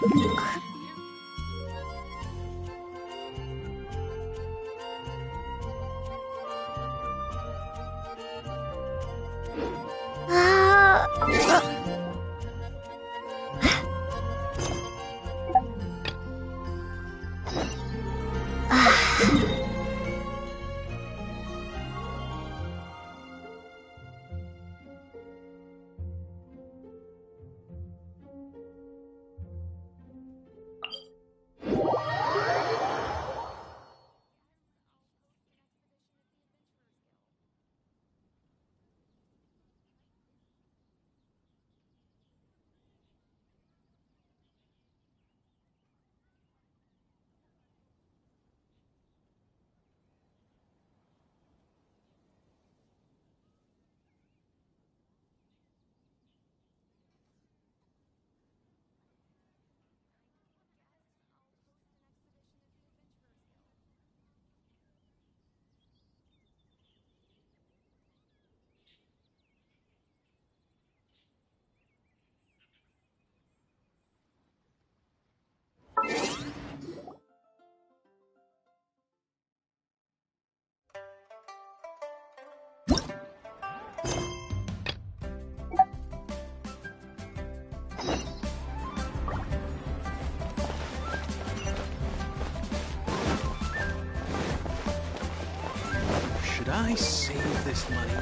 Should I save this money?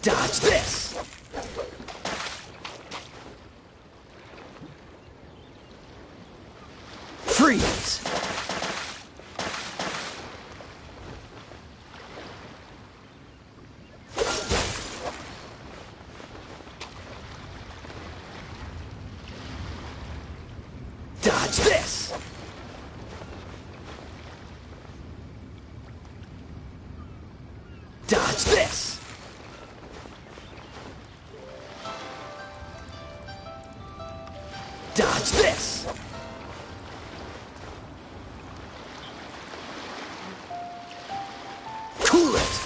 Dodge this! Freeze! Dodge this! Dodge this! Dodge this! Cool it!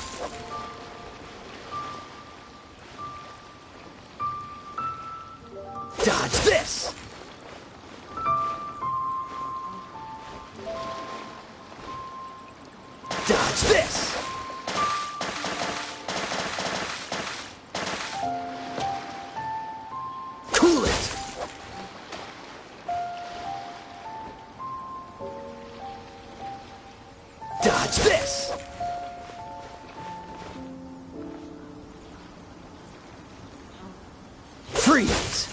Dodge this! Dodge this! Cool it! Dodge this! Freeze!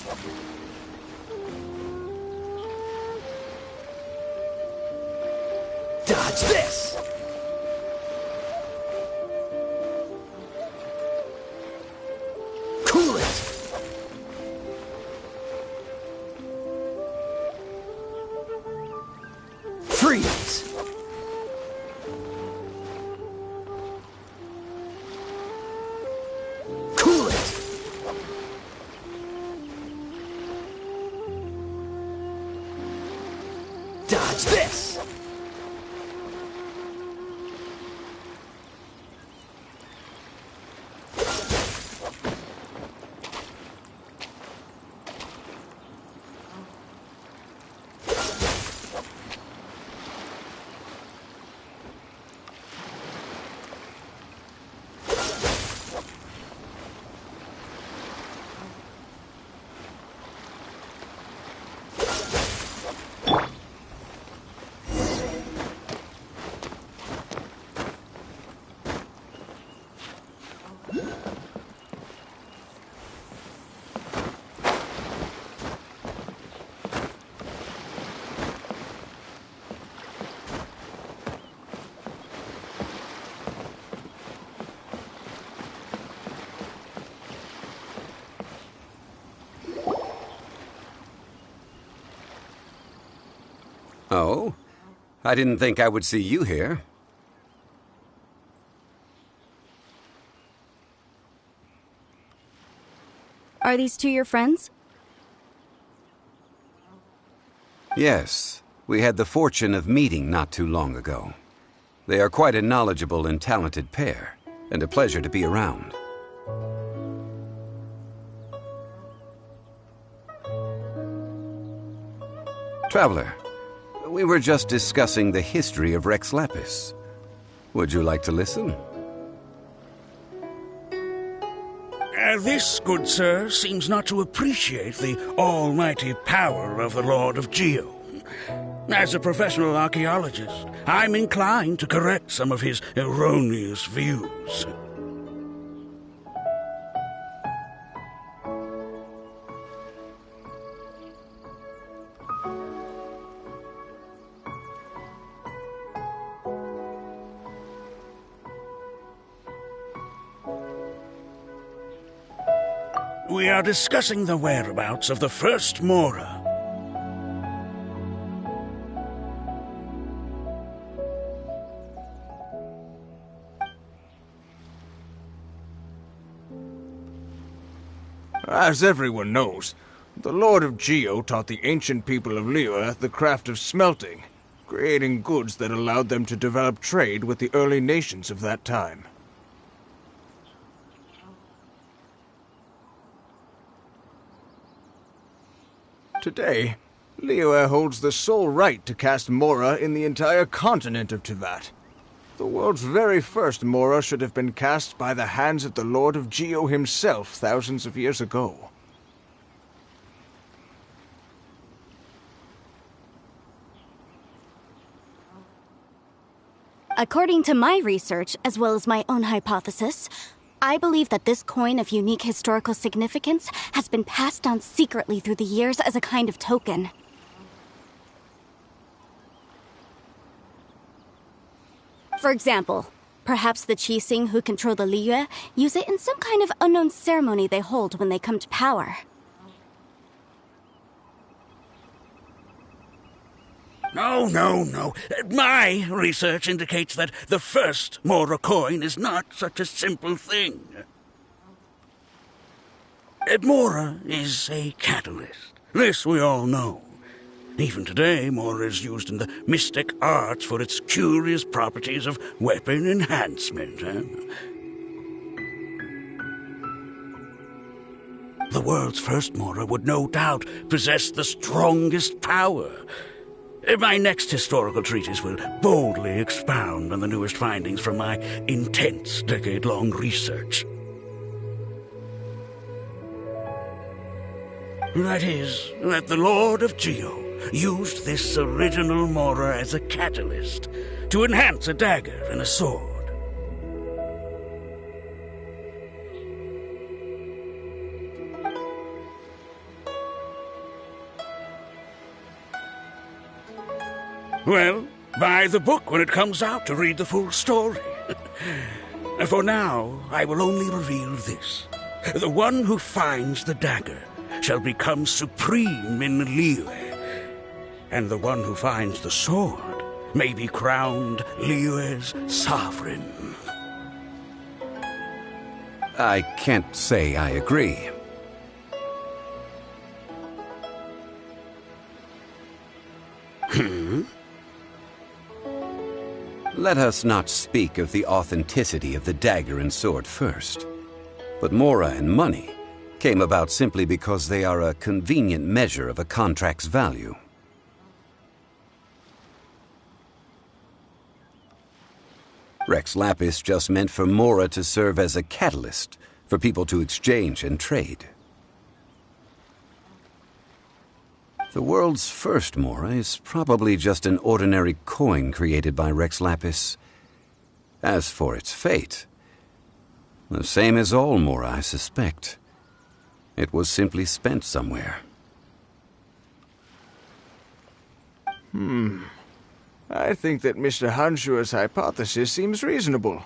Dodge this! Cool it! Freeze! Cool it! Dodge this! Oh? I didn't think I would see you here. Are these two your friends? Yes. We had the fortune of meeting not too long ago. They are quite a knowledgeable and talented pair, and a pleasure to be around. Traveler, we were just discussing the history of Rex Lapis. Would you like to listen? This, good sir, seems not to appreciate the almighty power of the Lord of Geo. As a professional archaeologist, I'm inclined to correct some of his erroneous views. We are discussing the whereabouts of the first Mora. As everyone knows, the Lord of Geo taught the ancient people of Liyue the craft of smelting, creating goods that allowed them to develop trade with the early nations of that time. Today, Liyue holds the sole right to cast Mora in the entire continent of Teyvat. The world's very first Mora should have been cast by the hands of the Lord of Geo himself thousands of years ago. According to my research, as well as my own hypothesis, I believe that this coin of unique historical significance has been passed down secretly through the years as a kind of token. For example, perhaps the Qixing who control the Liyue use it in some kind of unknown ceremony they hold when they come to power. No. My research indicates that the first Mora coin is not such a simple thing. Mora is a catalyst. This we all know. Even today, Mora is used in the mystic arts for its curious properties of weapon enhancement. The world's first Mora would no doubt possess the strongest power. My next historical treatise will boldly expound on the newest findings from my intense decade-long research. That is, that the Lord of Geo used this original Mora as a catalyst to enhance a dagger and a sword. Well, buy the book when it comes out to read the full story. For now, I will only reveal this. The one who finds the dagger shall become supreme in Liyue, and the one who finds the sword may be crowned Liyue's sovereign. I can't say I agree. Let us not speak of the authenticity of the dagger and sword first. But Mora and money came about simply because they are a convenient measure of a contract's value. Rex Lapis just meant for Mora to serve as a catalyst for people to exchange and trade. The world's first Mora is probably just an ordinary coin created by Rex Lapis. As for its fate, the same as all Mora, I suspect. It was simply spent somewhere. I think that Mr. Hanshua's hypothesis seems reasonable.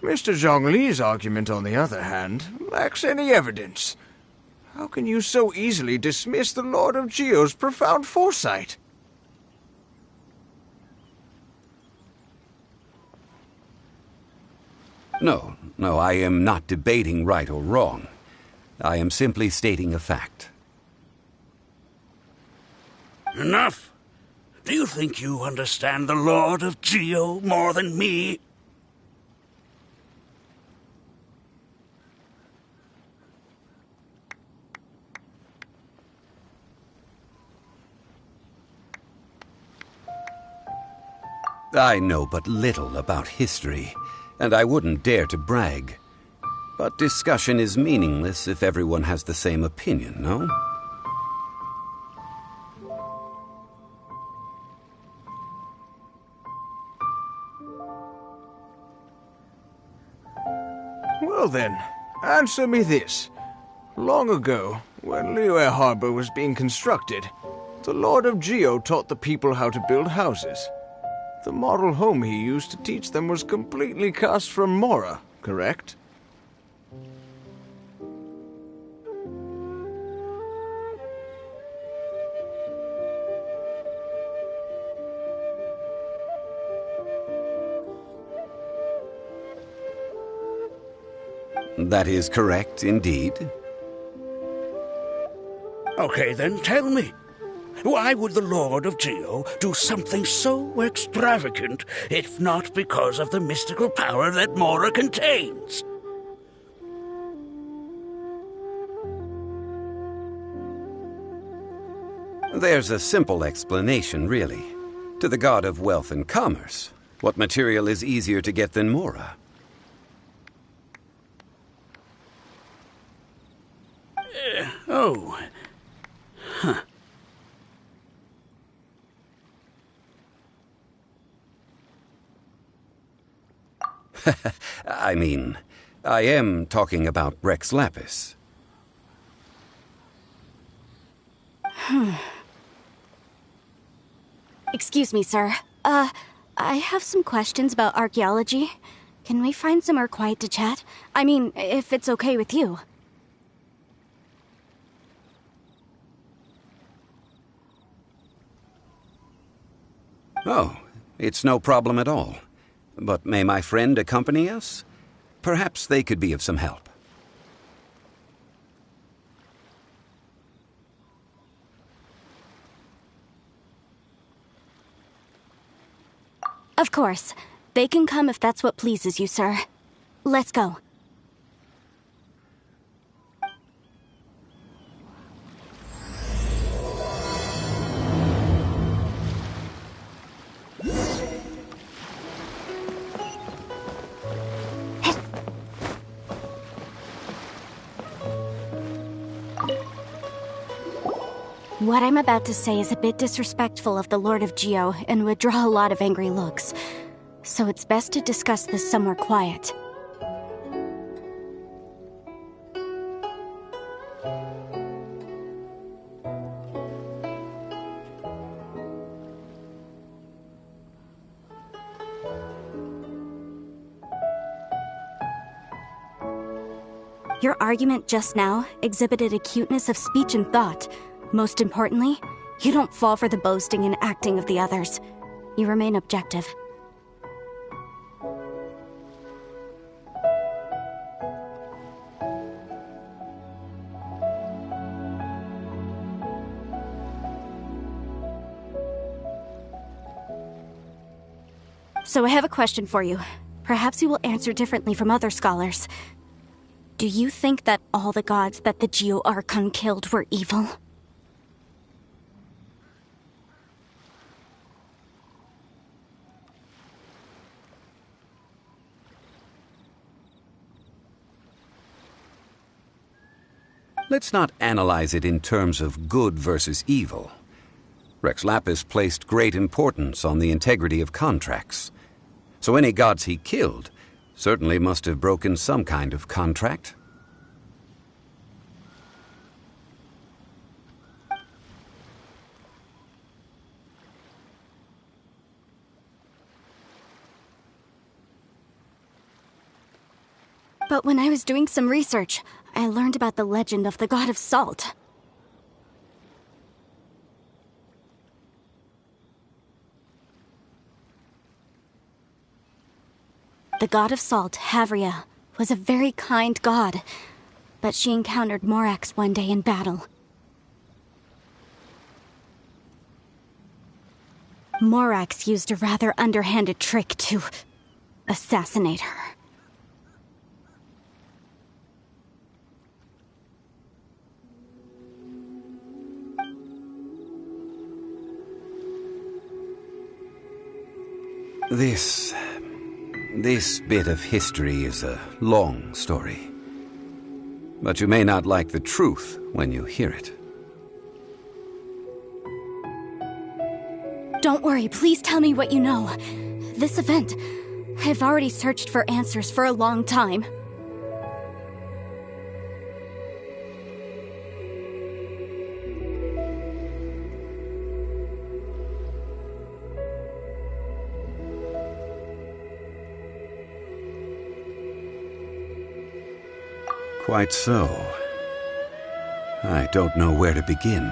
Mr. Zhongli's argument, on the other hand, lacks any evidence. How can you so easily dismiss the Lord of Geo's profound foresight? No, I am not debating right or wrong. I am simply stating a fact. Enough! Do you think you understand the Lord of Geo more than me? I know but little about history, and I wouldn't dare to brag. But discussion is meaningless if everyone has the same opinion, no? Well then, answer me this. Long ago, when Liyue Harbor was being constructed, the Lord of Geo taught the people how to build houses. The model home he used to teach them was completely cast from Mora, correct? That is correct, indeed. Okay, then tell me. Why would the Lord of Geo do something so extravagant if not because of the mystical power that Mora contains? There's a simple explanation, really. To the god of wealth and commerce, what material is easier to get than Mora? Oh. Huh. I mean, I am talking about Rex Lapis. Excuse me, sir. I have some questions about archaeology. Can we find somewhere quiet to chat? I mean, if it's okay with you. Oh, it's no problem at all. But may my friend accompany us? Perhaps they could be of some help. Of course. They can come if that's what pleases you, sir. Let's go. What I'm about to say is a bit disrespectful of the Lord of Geo and would draw a lot of angry looks. So it's best to discuss this somewhere quiet. Your argument just now exhibited acuteness of speech and thought. Most importantly, you don't fall for the boasting and acting of the others. You remain objective. So I have a question for you. Perhaps you will answer differently from other scholars. Do you think that all the gods that the Geo Archon killed were evil? Let's not analyze it in terms of good versus evil. Rex Lapis placed great importance on the integrity of contracts. So any gods he killed certainly must have broken some kind of contract. But when I was doing some research, I learned about the legend of the god of salt. The god of salt, Havria, was a very kind god, but she encountered Morax one day in battle. Morax used a rather underhanded trick to assassinate her. This bit of history is a long story. But you may not like the truth when you hear it. Don't worry, please tell me what you know. This event, I've already searched for answers for a long time. Quite so. I don't know where to begin.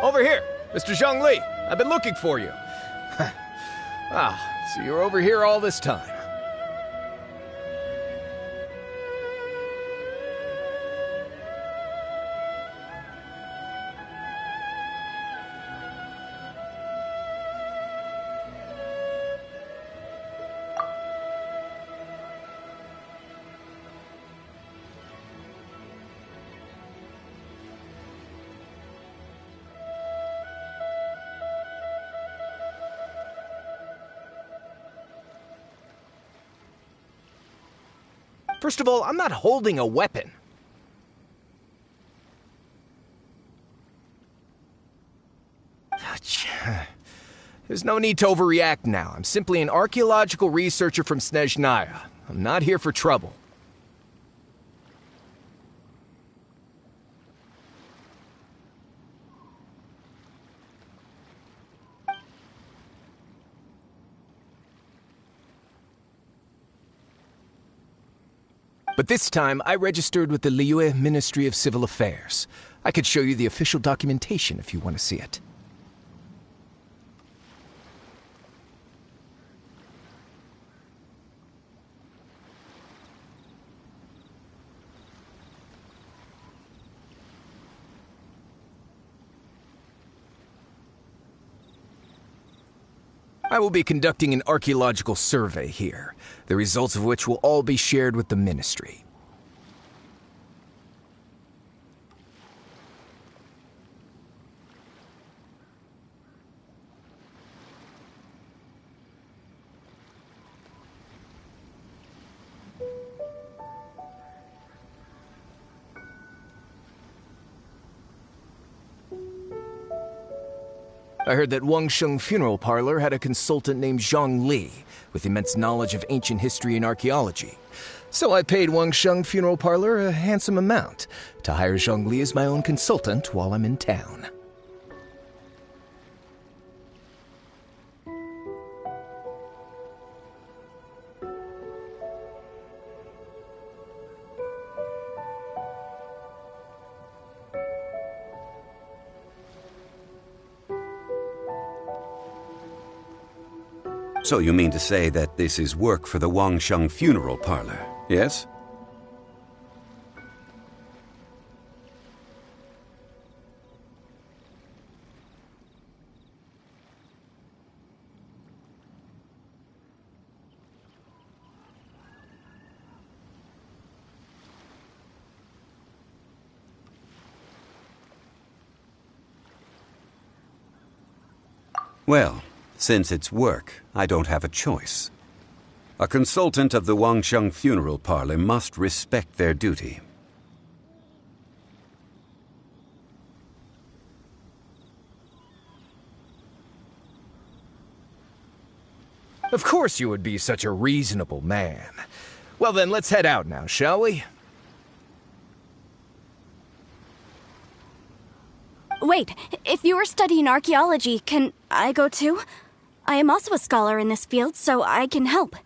Over here, Mr. Zhongli. I've been looking for you. So you're over here all this time. First of all, I'm not holding a weapon. There's no need to overreact now. I'm simply an archaeological researcher from Snezhnaya. I'm not here for trouble. But this time, I registered with the Liyue Ministry of Civil Affairs. I could show you the official documentation if you want to see it. I will be conducting an archaeological survey here, the results of which will all be shared with the Ministry. I heard that Wangsheng Funeral Parlor had a consultant named Zhang Li, with immense knowledge of ancient history and archaeology. So I paid Wangsheng Funeral Parlor a handsome amount to hire Zhang Li as my own consultant while I'm in town. So you mean to say that this is work for the Wangsheng Funeral Parlor, yes? Well, since it's work, I don't have a choice. A consultant of the Wangsheng Funeral Parlor must respect their duty. Of course you would be such a reasonable man. Well then, let's head out now, shall we? Wait, if you are studying archaeology, can I go too? I am also a scholar in this field, so I can help.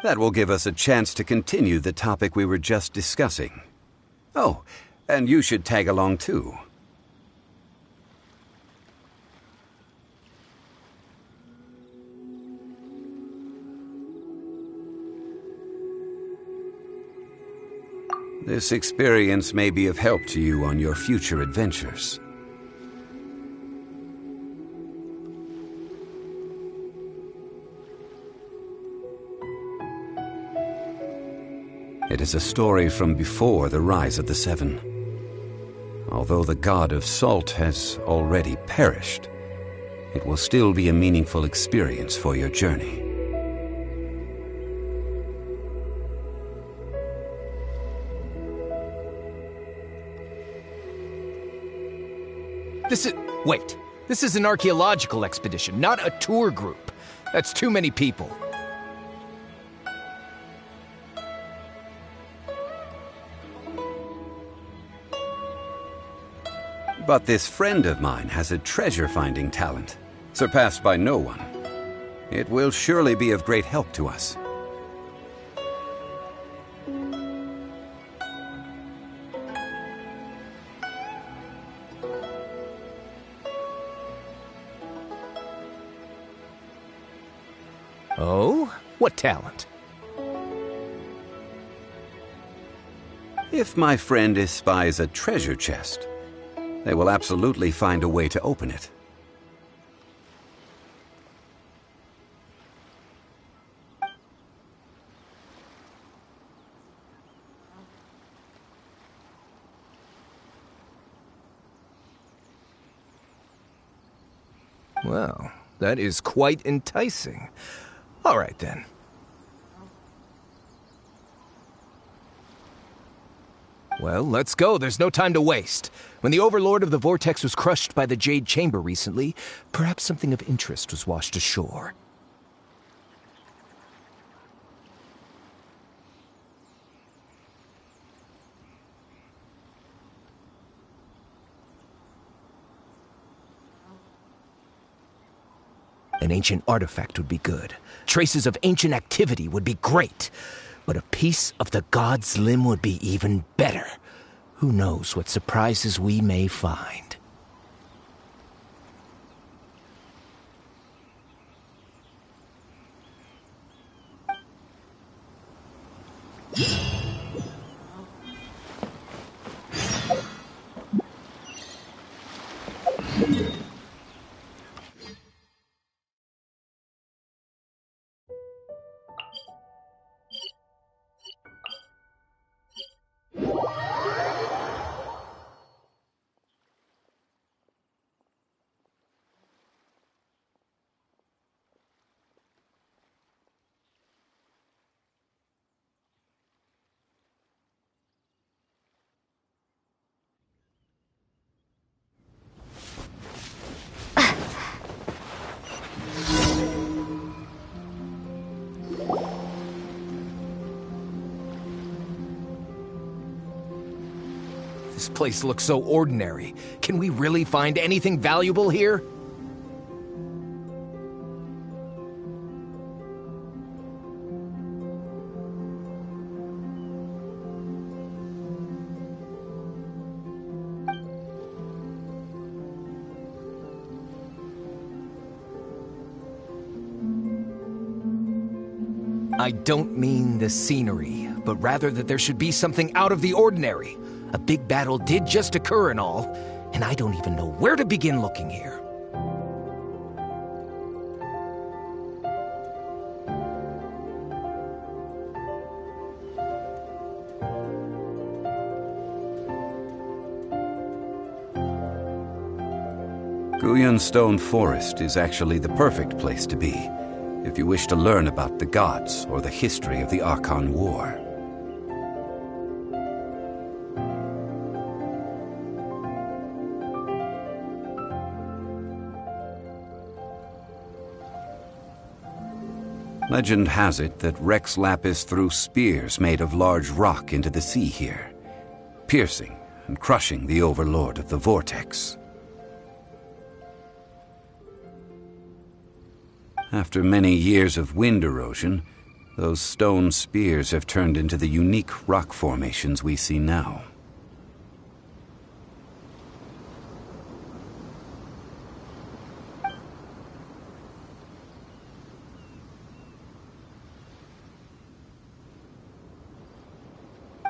That will give us a chance to continue the topic we were just discussing. Oh, and you should tag along too. This experience may be of help to you on your future adventures. It is a story from before the rise of the Seven. Although the god of salt has already perished, it will still be a meaningful experience for your journey. Wait. This is an archaeological expedition, not a tour group. That's too many people. But this friend of mine has a treasure-finding talent, surpassed by no one. It will surely be of great help to us. Oh? What talent? If my friend espies a treasure chest, they will absolutely find a way to open it. Well, that is quite enticing. All right, then. Well, let's go. There's no time to waste. When the Overlord of the Vortex was crushed by the Jade Chamber recently, perhaps something of interest was washed ashore. An ancient artifact would be good. Traces of ancient activity would be great. But a piece of the god's limb would be even better. Who knows what surprises we may find. This place looks so ordinary. Can we really find anything valuable here? I don't mean the scenery, but rather that there should be something out of the ordinary. A big battle did just occur and all, and I don't even know where to begin looking here. Stone Forest is actually the perfect place to be, if you wish to learn about the gods or the history of the Archon War. Legend has it that Rex Lapis threw spears made of large rock into the sea here, piercing and crushing the Overlord of the Vortex. After many years of wind erosion, those stone spears have turned into the unique rock formations we see now.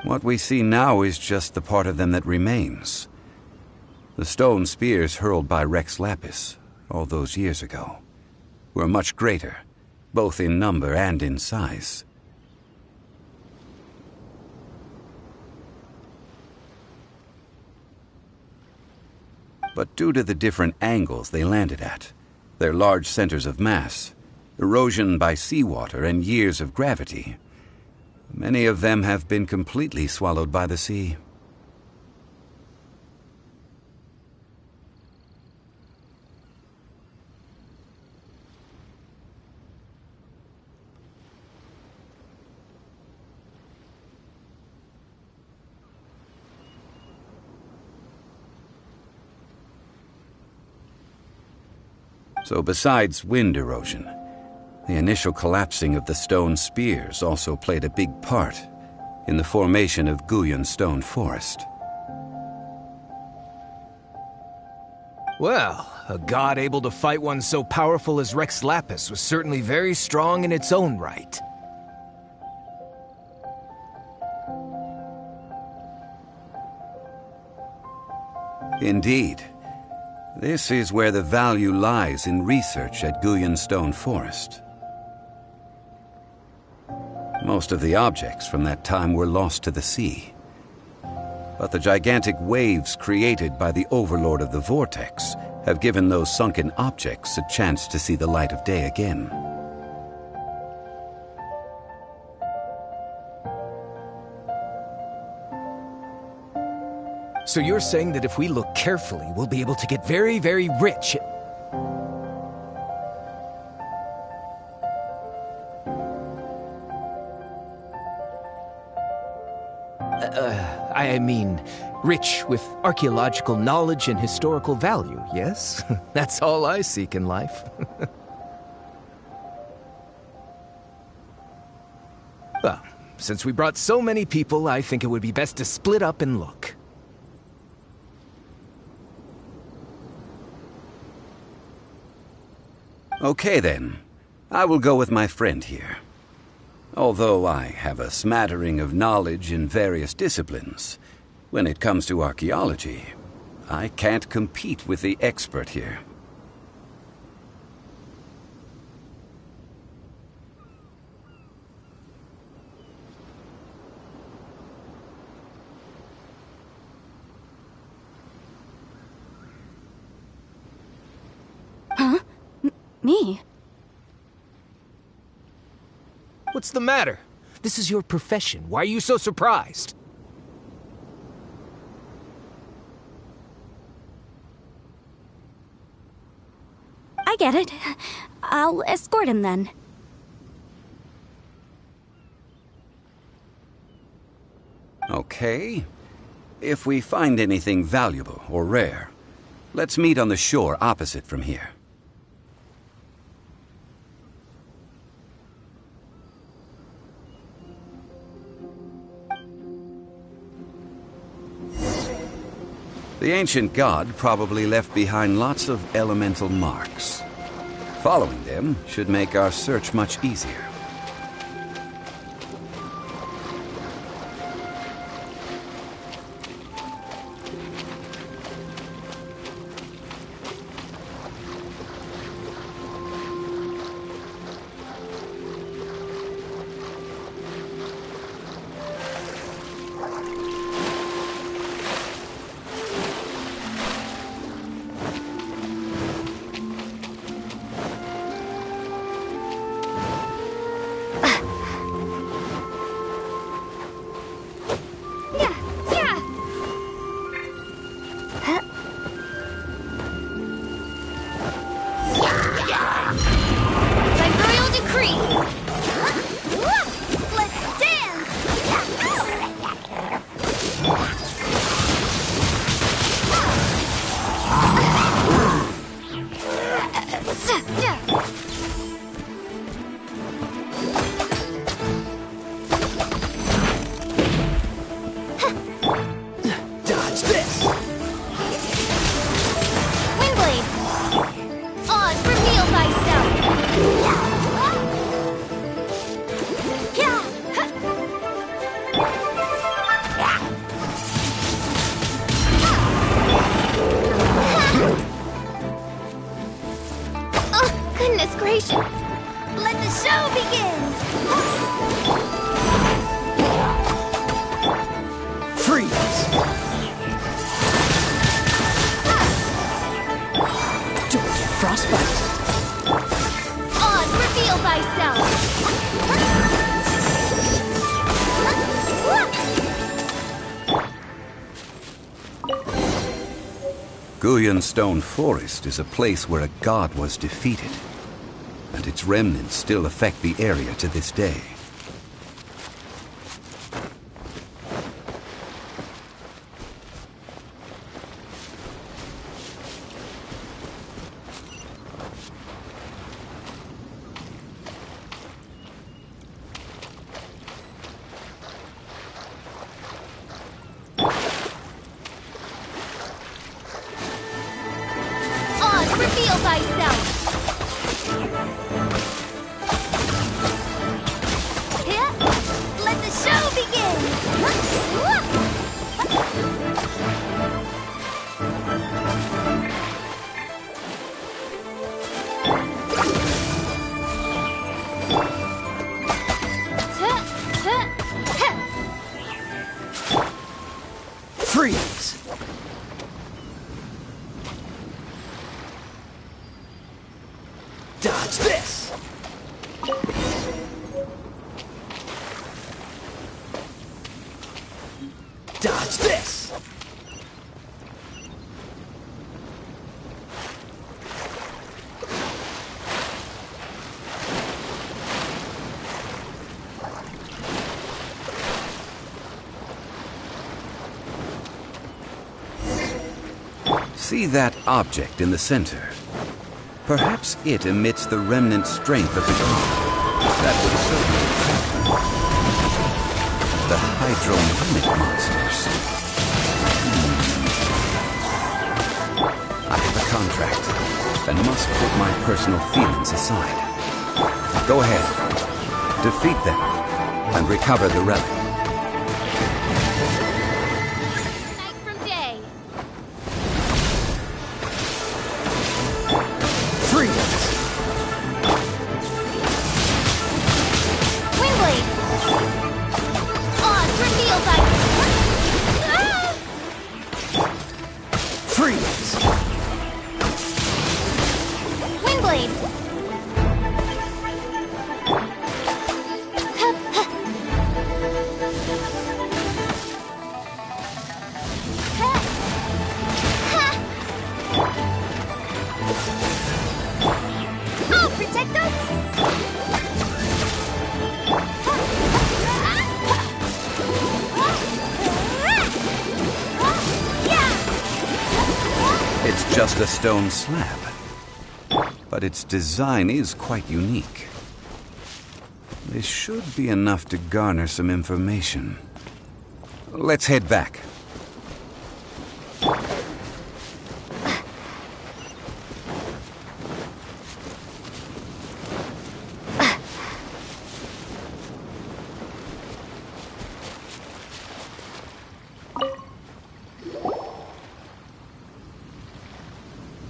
What we see now is just the part of them that remains. The stone spears hurled by Rex Lapis all those years ago were much greater, both in number and in size. But due to the different angles they landed at, their large centers of mass, erosion by seawater, and years of gravity, many of them have been completely swallowed by the sea. So besides wind erosion, the initial collapsing of the stone spears also played a big part in the formation of Guyan stone forest. Well, a god able to fight one so powerful as Rex Lapis was certainly very strong in its own right. Indeed. This is where the value lies in research at Guyan Stone Forest. Most of the objects from that time were lost to the sea. But the gigantic waves created by the Overlord of the Vortex have given those sunken objects a chance to see the light of day again. So you're saying that if we look carefully, we'll be able to get very, very rich? I mean, rich with archaeological knowledge and historical value, yes? That's all I seek in life. Well, since we brought so many people, I think it would be best to split up and look. Okay then, I will go with my friend here. Although I have a smattering of knowledge in various disciplines, when it comes to archaeology, I can't compete with the expert here. Huh? Me? What's the matter? This is your profession. Why are you so surprised? I get it. I'll escort him then. Okay. If we find anything valuable or rare, let's meet on the shore opposite from here. The ancient god probably left behind lots of elemental marks. Following them should make our search much easier. Goodness gracious! Let the show begin! Freeze! Don't get frostbite. Oz, reveal thyself! Guyan Stone Forest is a place where a god was defeated, and its remnants still affect the area to this day. Oz, reveal thyself! Here, let the show begin! Freeze! Dodge this! Dodge this! See that object in the center? Perhaps it emits the remnant strength of the god. That would certainly attract them. The hydromimic monsters. I have a contract and must put my personal feelings aside. Go ahead, defeat them, and recover the relic. Night from day. Freeze! Windblade! Oz, reveal thyself! Freeze! Windblade! I'll protect us! It's just a stone slab, but its design is quite unique. This should be enough to garner some information. Let's head back.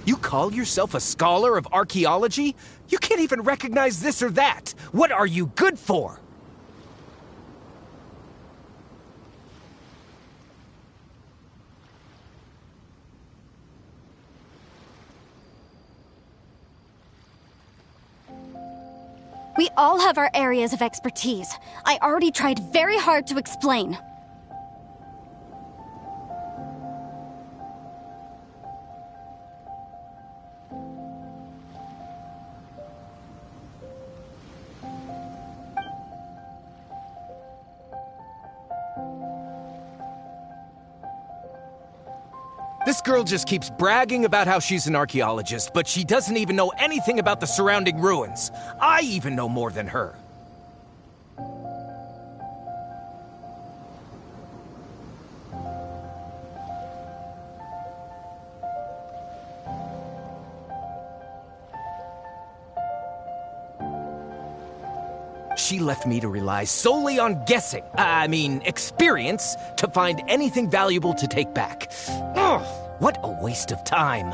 You call yourself a scholar of archaeology? You can't even recognize this or that. What are you good for? We all have our areas of expertise. I already tried very hard to explain. This girl just keeps bragging about how she's an archaeologist, but she doesn't even know anything about the surrounding ruins. I even know more than her. She left me to rely solely on guessing, experience, to find anything valuable to take back. Ugh, what a waste of time.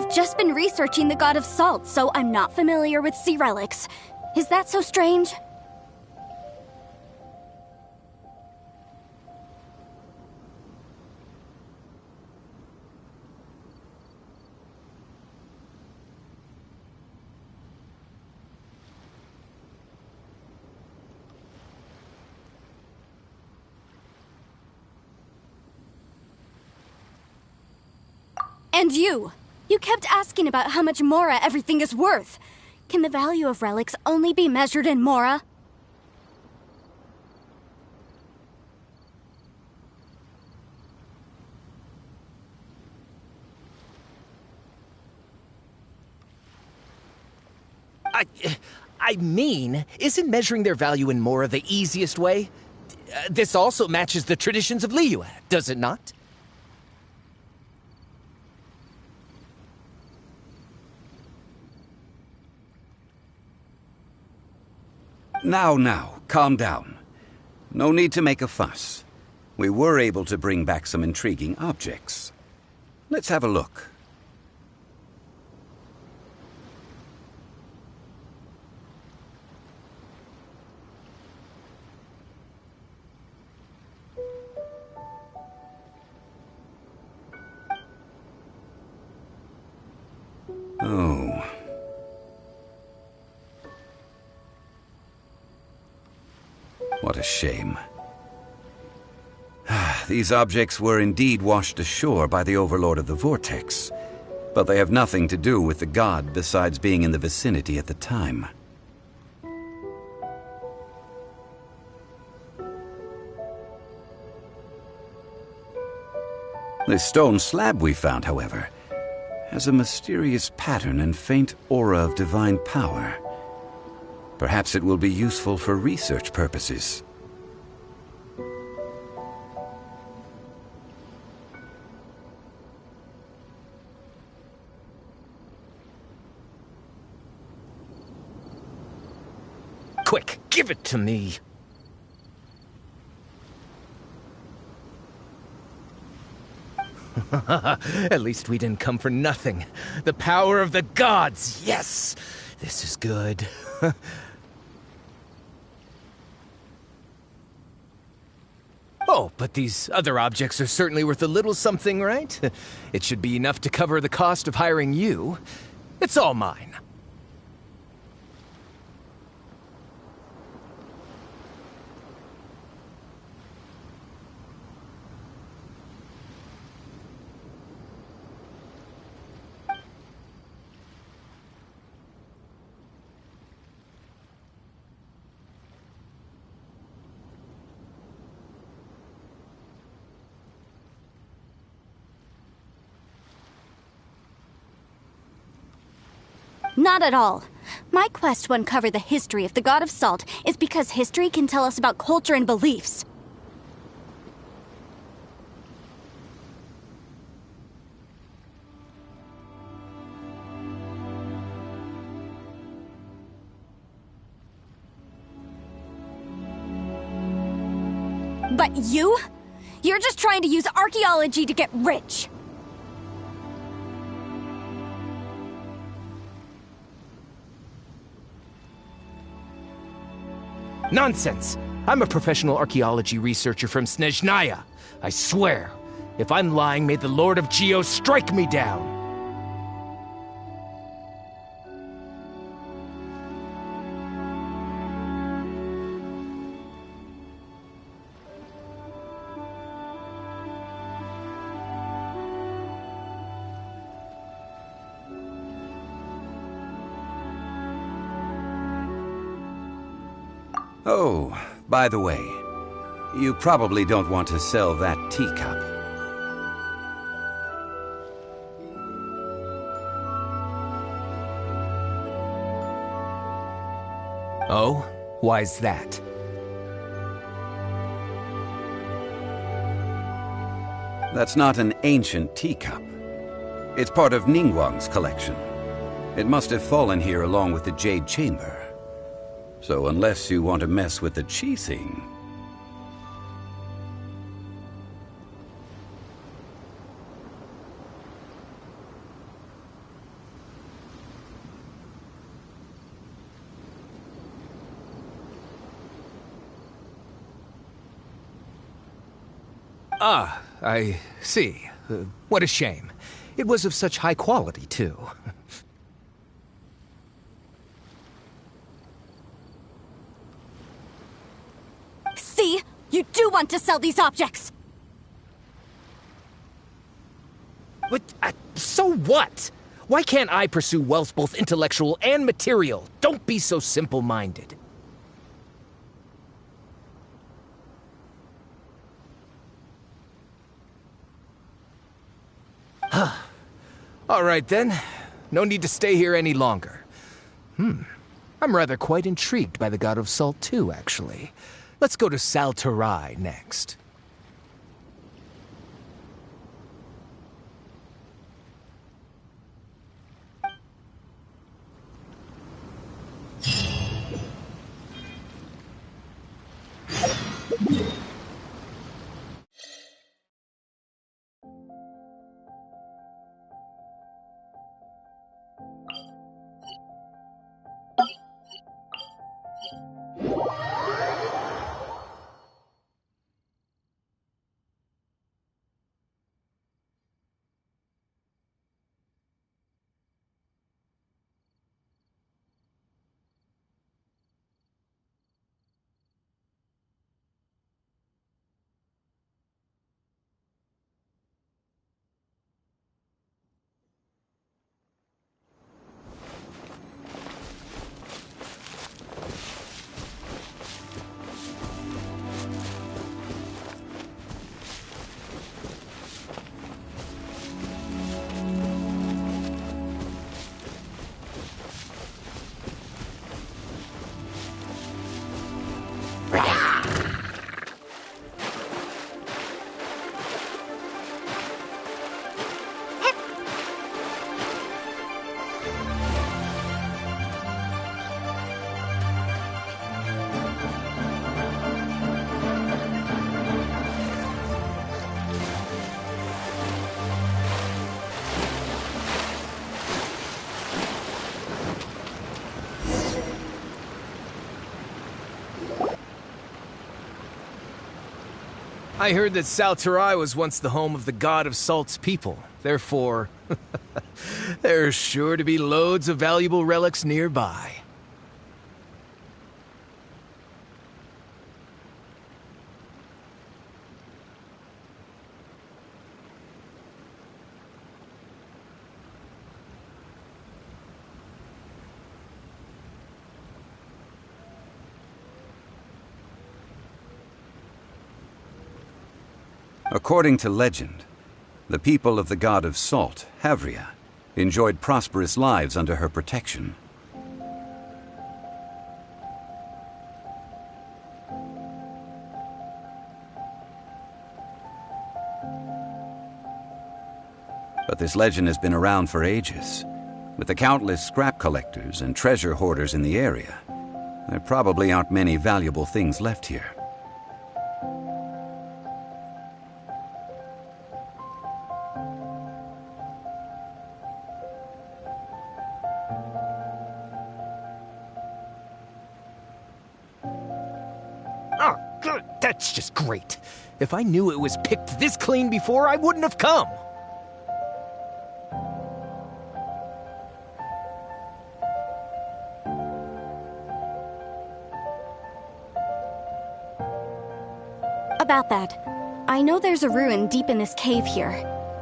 I've just been researching the god of salt, so I'm not familiar with sea relics. Is that so strange? And you! You kept asking about how much Mora everything is worth. Can the value of relics only be measured in Mora? I mean, isn't measuring their value in Mora the easiest way? This also matches the traditions of Liyue, does it not? Now, calm down. No need to make a fuss. We were able to bring back some intriguing objects. Let's have a look. Oh. What a shame. These objects were indeed washed ashore by the Overlord of the Vortex, but they have nothing to do with the god besides being in the vicinity at the time. The stone slab we found, however, has a mysterious pattern and faint aura of divine power. Perhaps it will be useful for research purposes. Quick, give it to me. At least we didn't come for nothing. The power of the gods, yes! This is good. Oh, but these other objects are certainly worth a little something, right? It should be enough to cover the cost of hiring you. It's all mine. Not at all. My quest to uncover the history of the God of Salt is because history can tell us about culture and beliefs. But you? You're just trying to use archaeology to get rich. Nonsense! I'm a professional archaeology researcher from Snezhnaya. I swear, if I'm lying, may the Lord of Geo strike me down! Oh, by the way, you probably don't want to sell that teacup. Oh? Why's that? That's not an ancient teacup. It's part of Ningguang's collection. It must have fallen here along with the Jade Chamber. So unless you want to mess with the Qixing... Ah, I see. What a shame. It was of such high quality, too. See? You do want to sell these objects! But, so what? Why can't I pursue wealth both intellectual and material? Don't be so simple-minded. All right, then. No need to stay here any longer. I'm rather quite intrigued by the God of Salt, too, actually. Let's go to Salterai next. I heard that Salterai was once the home of the God of Salt's people. Therefore, there's sure to be loads of valuable relics nearby. According to legend, the people of the God of Salt, Havria, enjoyed prosperous lives under her protection. But this legend has been around for ages. With the countless scrap collectors and treasure hoarders in the area, there probably aren't many valuable things left here. Oh, good. That's just great. If I knew it was picked this clean before, I wouldn't have come. About that, I know there's a ruin deep in this cave here.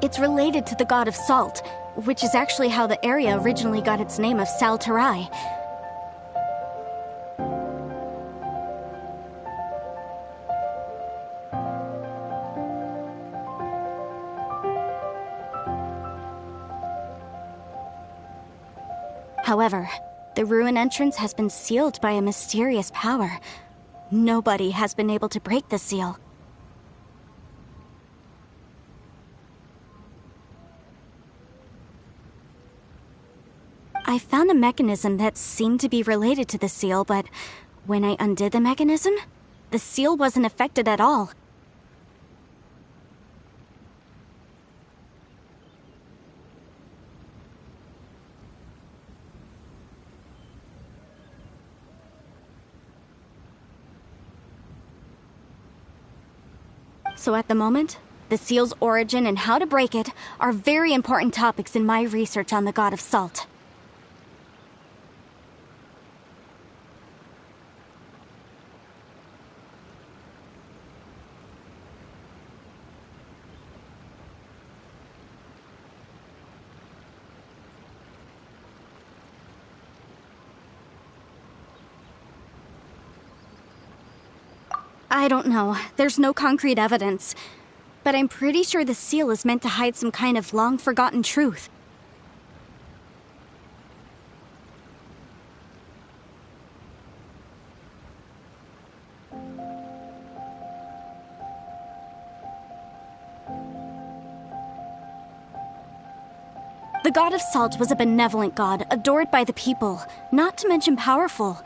It's related to the God of Salt, which is actually how the area originally got its name of Salterai. However, the ruin entrance has been sealed by a mysterious power. Nobody has been able to break the seal. I found a mechanism that seemed to be related to the seal, but when I undid the mechanism, the seal wasn't affected at all. So at the moment, The seal's origin and how to break it are very important topics in my research on the God of Salt. I don't know. There's no concrete evidence. But I'm pretty sure the seal is meant to hide some kind of long-forgotten truth. The God of Salt was a benevolent god, adored by the people, not to mention powerful.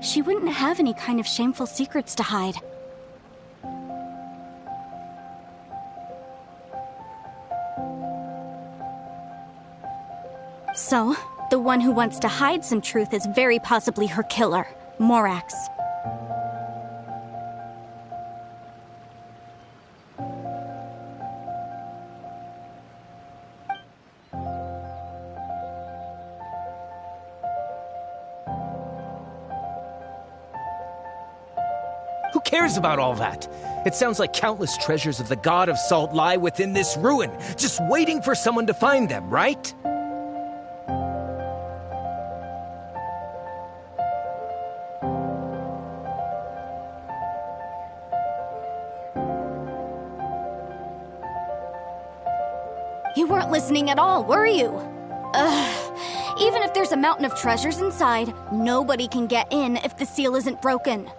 She wouldn't have any kind of shameful secrets to hide. So, the one who wants to hide some truth is very possibly her killer, Morax. Who cares about all that? It sounds like countless treasures of the God of Salt lie within this ruin, just waiting for someone to find them, right? You weren't listening at all, were you? Even if there's a mountain of treasures inside, nobody can get in if the seal isn't broken.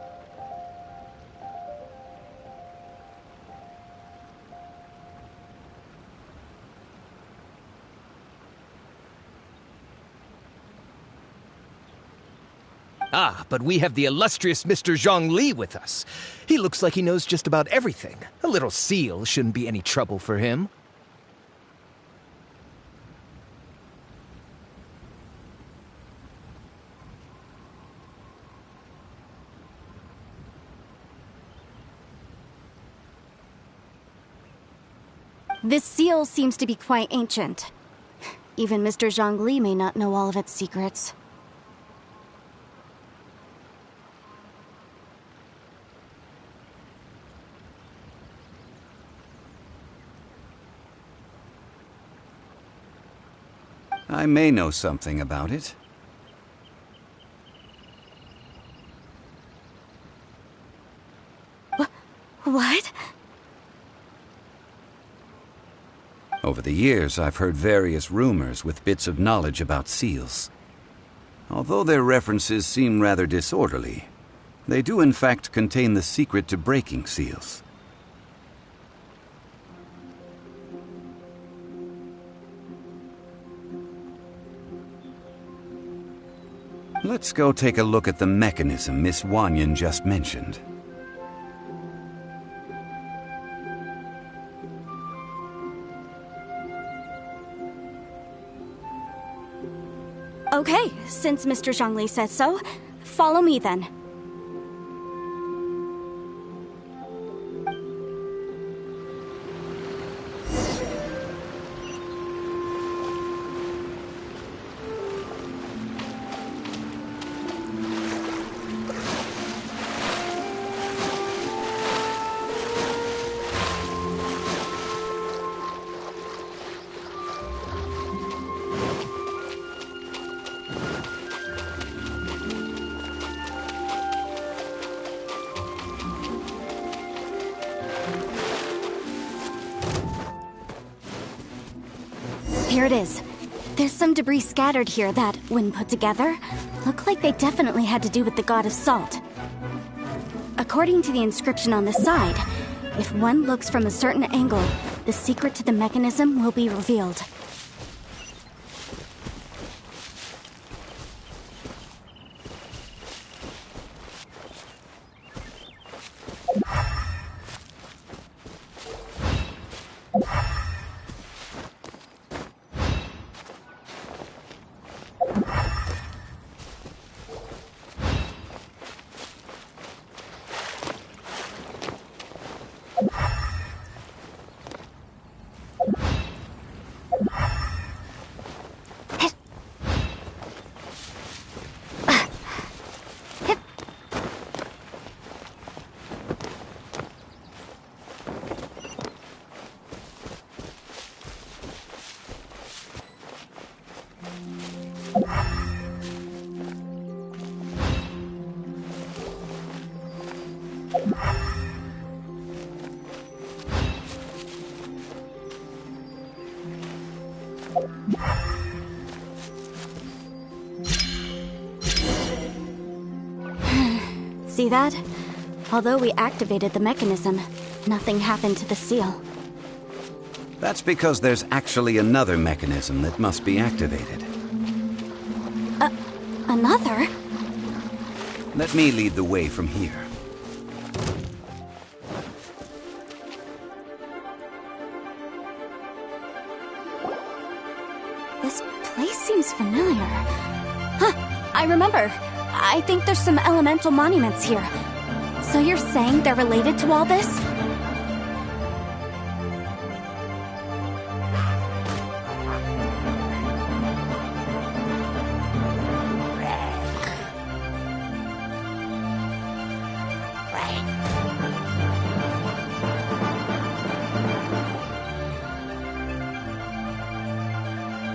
Ah, but we have the illustrious Mr. Zhongli with us. He looks like he knows just about everything. A little seal shouldn't be any trouble for him. This seal seems to be quite ancient. Even Mr. Zhongli may not know all of its secrets. I may know something about it. What? Over the years, I've heard various rumors with bits of knowledge about seals. Although their references seem rather disorderly, they do in fact contain the secret to breaking seals. Let's go take a look at the mechanism Miss Wanyan just mentioned. Okay, since Mr. Zhongli says so, follow me then. Here it is. There's some debris scattered here that, when put together, look like they definitely had to do with the God of Salt. According to the inscription on the side, if one looks from a certain angle, the secret to the mechanism will be revealed. See that? Although we activated the mechanism, nothing happened to the seal. That's because there's actually another mechanism that must be activated. Another? Let me lead the way from here. This place seems familiar. Huh, I remember. I think there's some elemental monuments here. So you're saying they're related to all this?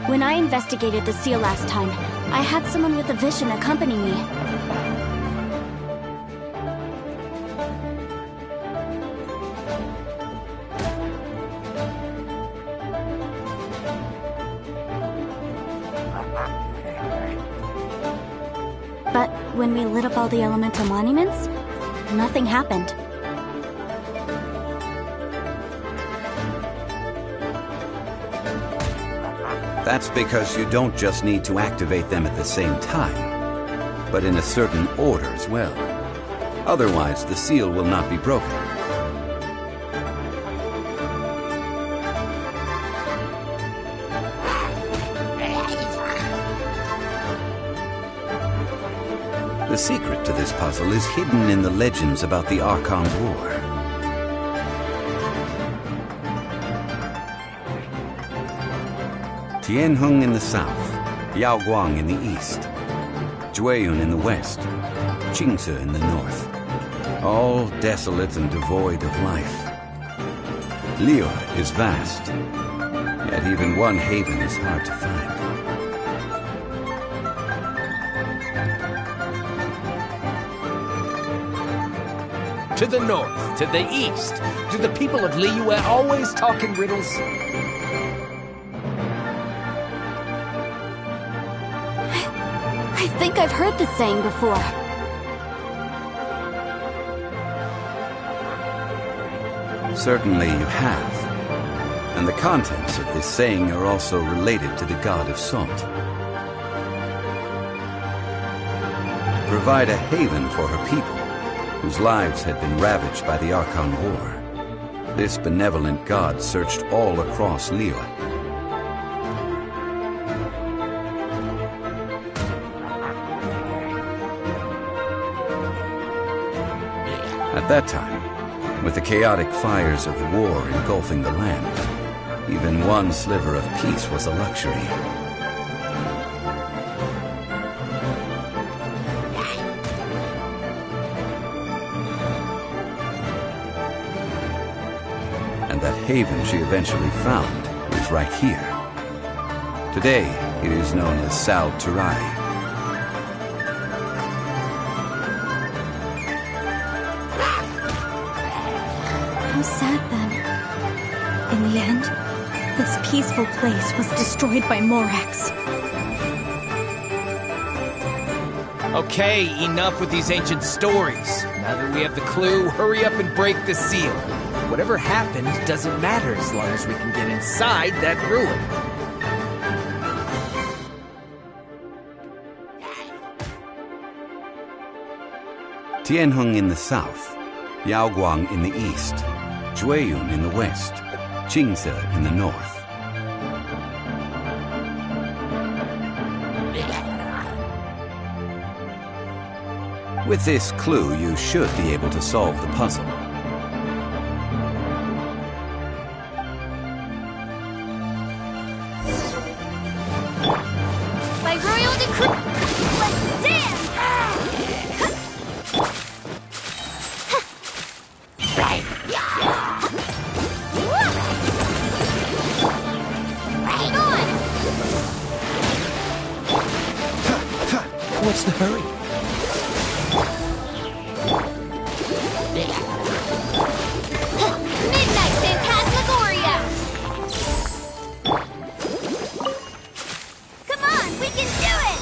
When I investigated the seal last time, I had someone with a vision accompany me. But when we lit up all the elemental monuments, nothing happened. That's because you don't just need to activate them at the same time, but in a certain order as well. Otherwise, the seal will not be broken. The secret to this puzzle is hidden in the legends about the Archon War. Tianheng in the south, Yaoguang in the east, Jueyun in the west, Qingce in the north. All desolate and devoid of life. Liyue is vast, yet even one haven is hard to find. To the north, to the east. Do the people of Liyue always talk in riddles? I think I've heard this saying before. Certainly you have. And the contents of this saying are also related to the god of salt. To provide a haven for her people, whose lives had been ravaged by the Archon War, this benevolent god searched all across Liyue. At that time, with the chaotic fires of war engulfing the land, even one sliver of peace was a luxury. And that haven she eventually found is right here. Today, it is known as Sal Turai. How sad then. In the end, this peaceful place was destroyed by Morax. Okay, enough with these ancient stories. Now that we have the clue, hurry up and break the seal. Whatever happened doesn't matter as long as we can get inside that ruin. Tianheng in the south, Yaoguang in the east, Jueyun in the west, Qingce in the north. With this clue, you should be able to solve the puzzle. By royal decree, let's dance! What's the hurry? Midnight Phantasmagoria! Come on, we can do it!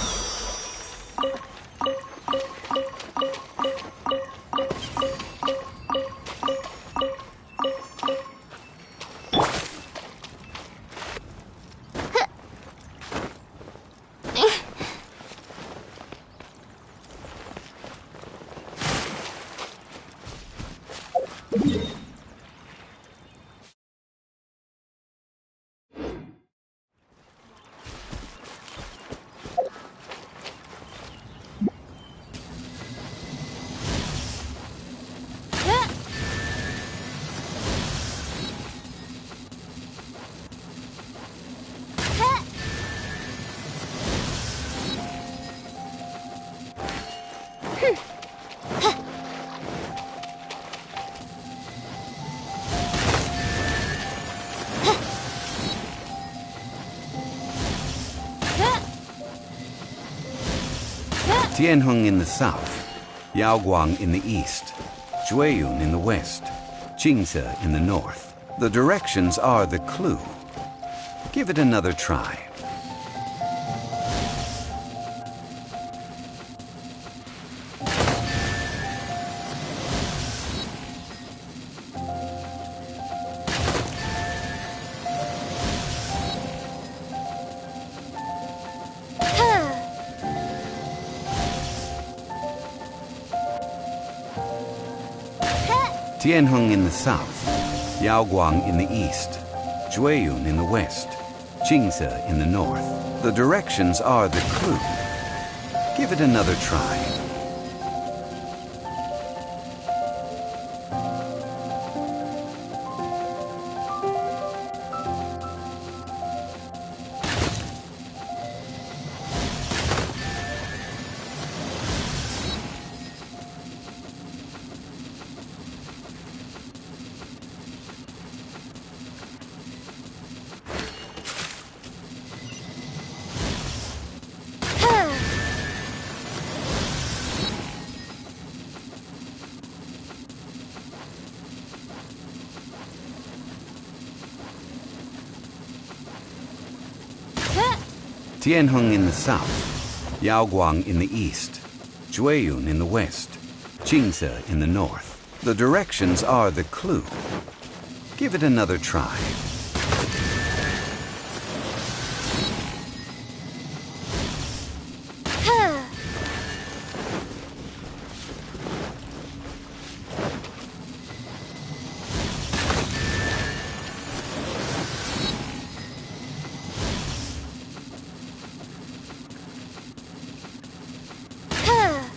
Tianheng in the south, Yaoguang in the east, Jueyun in the west, Jingze in the north. The directions are the clue. Give it another try. Tianheng in the south, Yaoguang in the east, Jueyun in the west, Jingze in the north. The directions are the clue. Give it another try. Tianheng in the south, Yaoguang in the east, Jueyun in the west, Jingze in the north. The directions are the clue. Give it another try.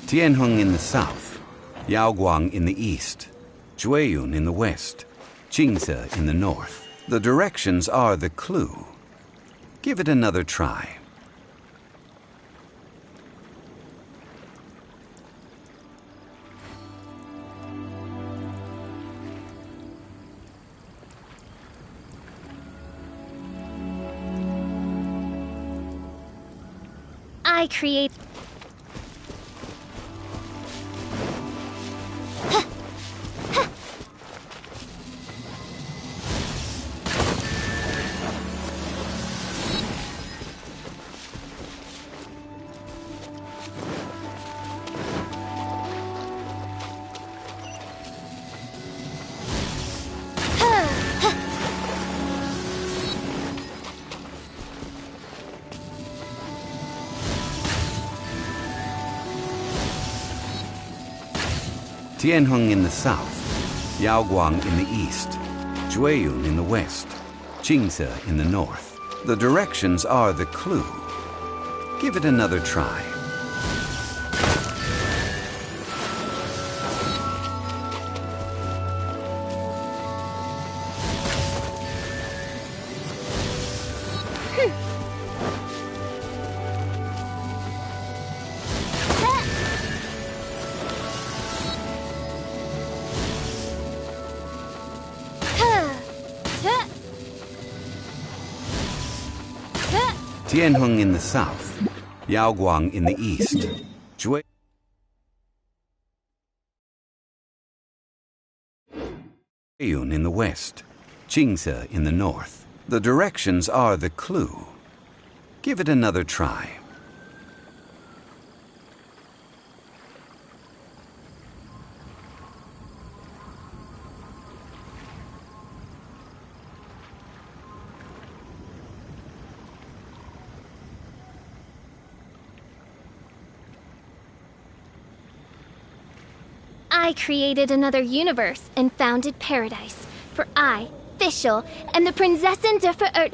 Tianheng in the south, Yaoguang in the east, Jueyun in the west, Jingze in the north. The directions are the clue. Give it another try. I create... Tianheng in the south, Yaoguang in the east, Jueyun in the west, Jingze in the north. The directions are the clue. Give it another try. Tianheng in the south, Yaoguang in the east, Jueyun Yun in the west, Qingse in the north. The directions are the clue. Give it another try. I created another universe and founded paradise. For I, Fischl, am the Prinzessin der Verirrt...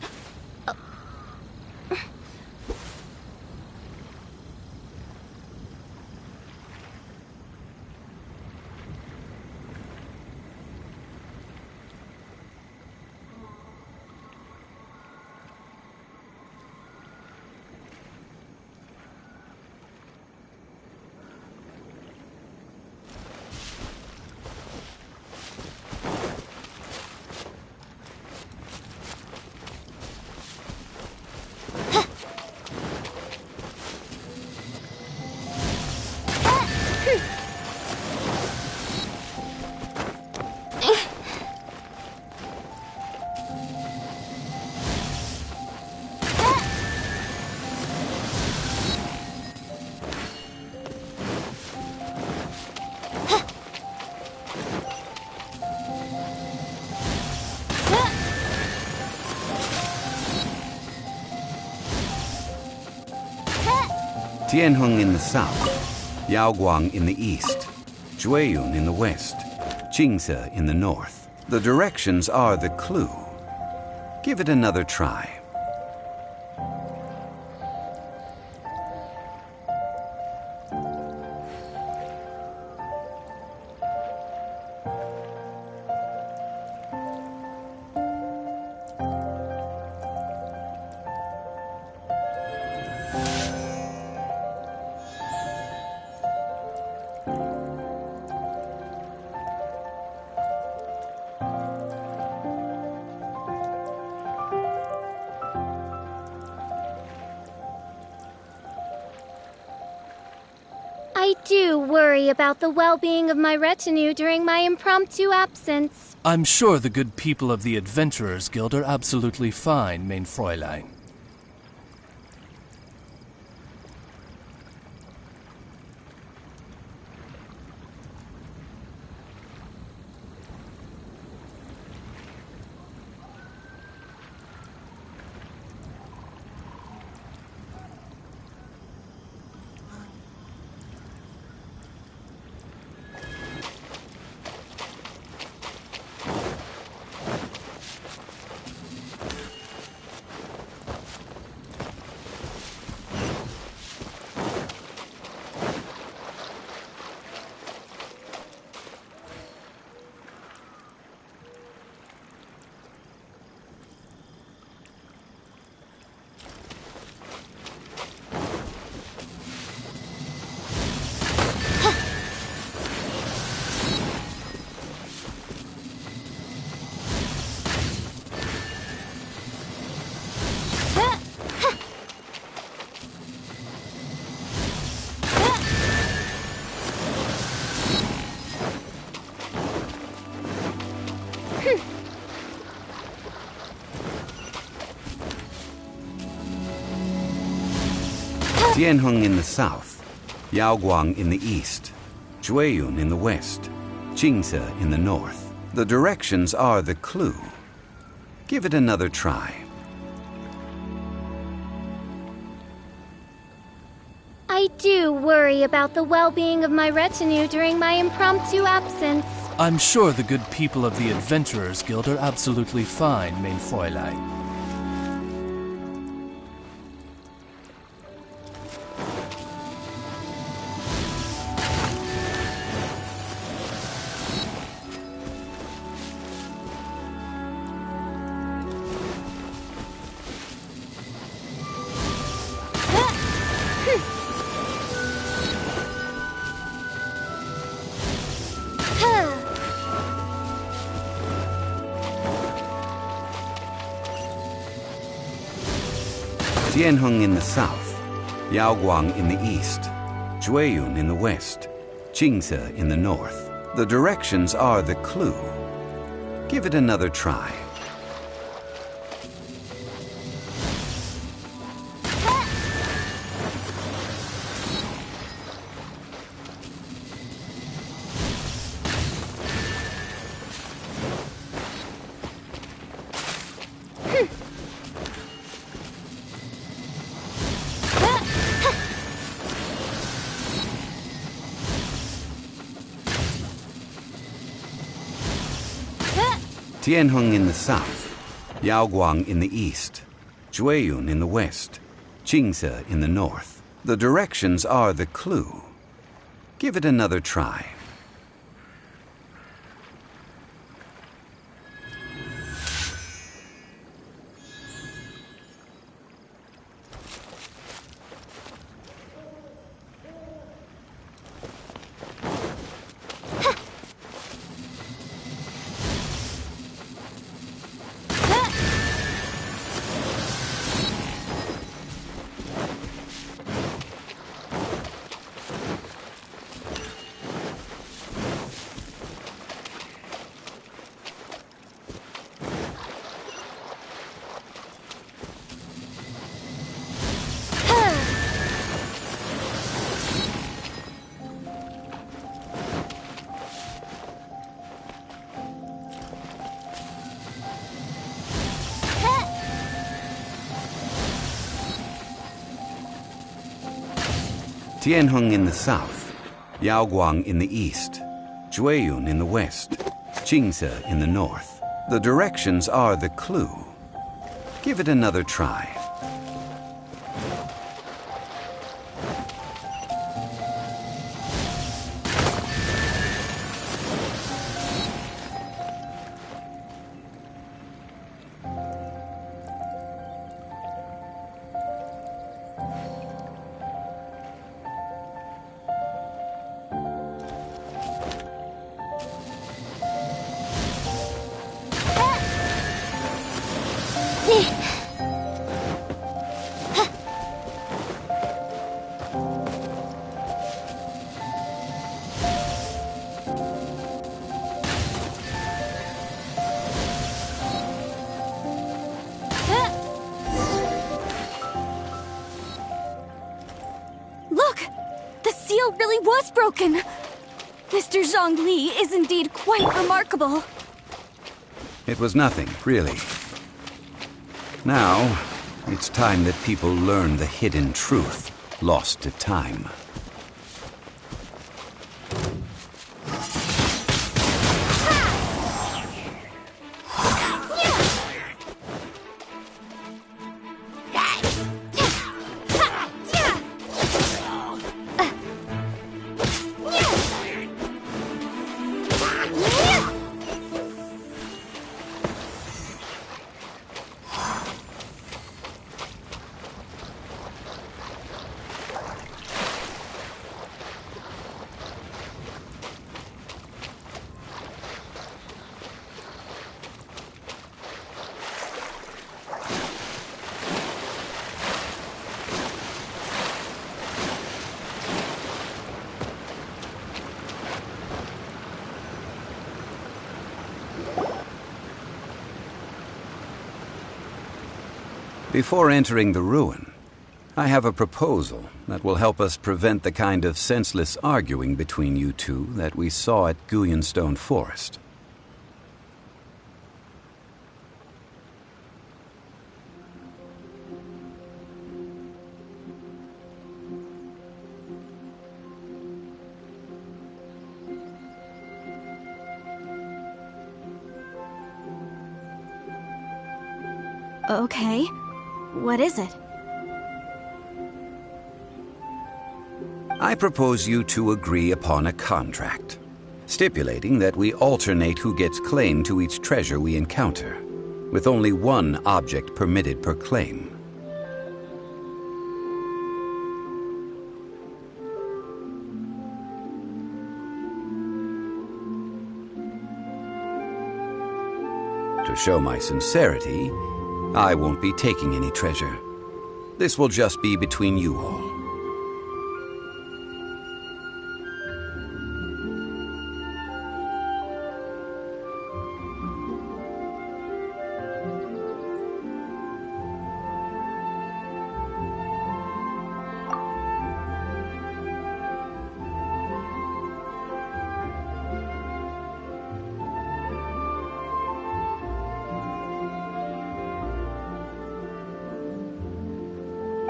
Tianheng in the south, Yaoguang in the east, Jueyun in the west, Qingse in the north. The directions are the clue. Give it another try. I do worry about the well-being of my retinue during my impromptu absence. I'm sure the good people of the Adventurers Guild are absolutely fine, mein Fräulein. Tianheng in the south, Yaoguang in the east, Jueyun in the west, Qingse in the north. The directions are the clue. Give it another try. I do worry about the well-being of my retinue during my impromptu absence. I'm sure the good people of the Adventurers Guild are absolutely fine, mein Fräulein. Tianheng in the south, Yaoguang in the east, Jueyun in the west, Qingse in the north. The directions are the clue. Give it another try. Tianheng in the south, Yaoguang in the east, Jueyun in the west, Qingse in the north. The directions are the clue. Give it another try. Tianheng in the south, Yaoguang in the east, Jueyun in the west, Qingse in the north. The directions are the clue. Give it another try. Really was broken. Mr. Zhongli is indeed quite remarkable. It was nothing, really. Now, it's time that people learn the hidden truth lost to time. Before entering the ruin, I have a proposal that will help us prevent the kind of senseless arguing between you two that we saw at Guyanstone Forest. Okay. What is it? I propose you two agree upon a contract, stipulating that we alternate who gets claim to each treasure we encounter, with only one object permitted per claim. To show my sincerity, I won't be taking any treasure. This will just be between you all.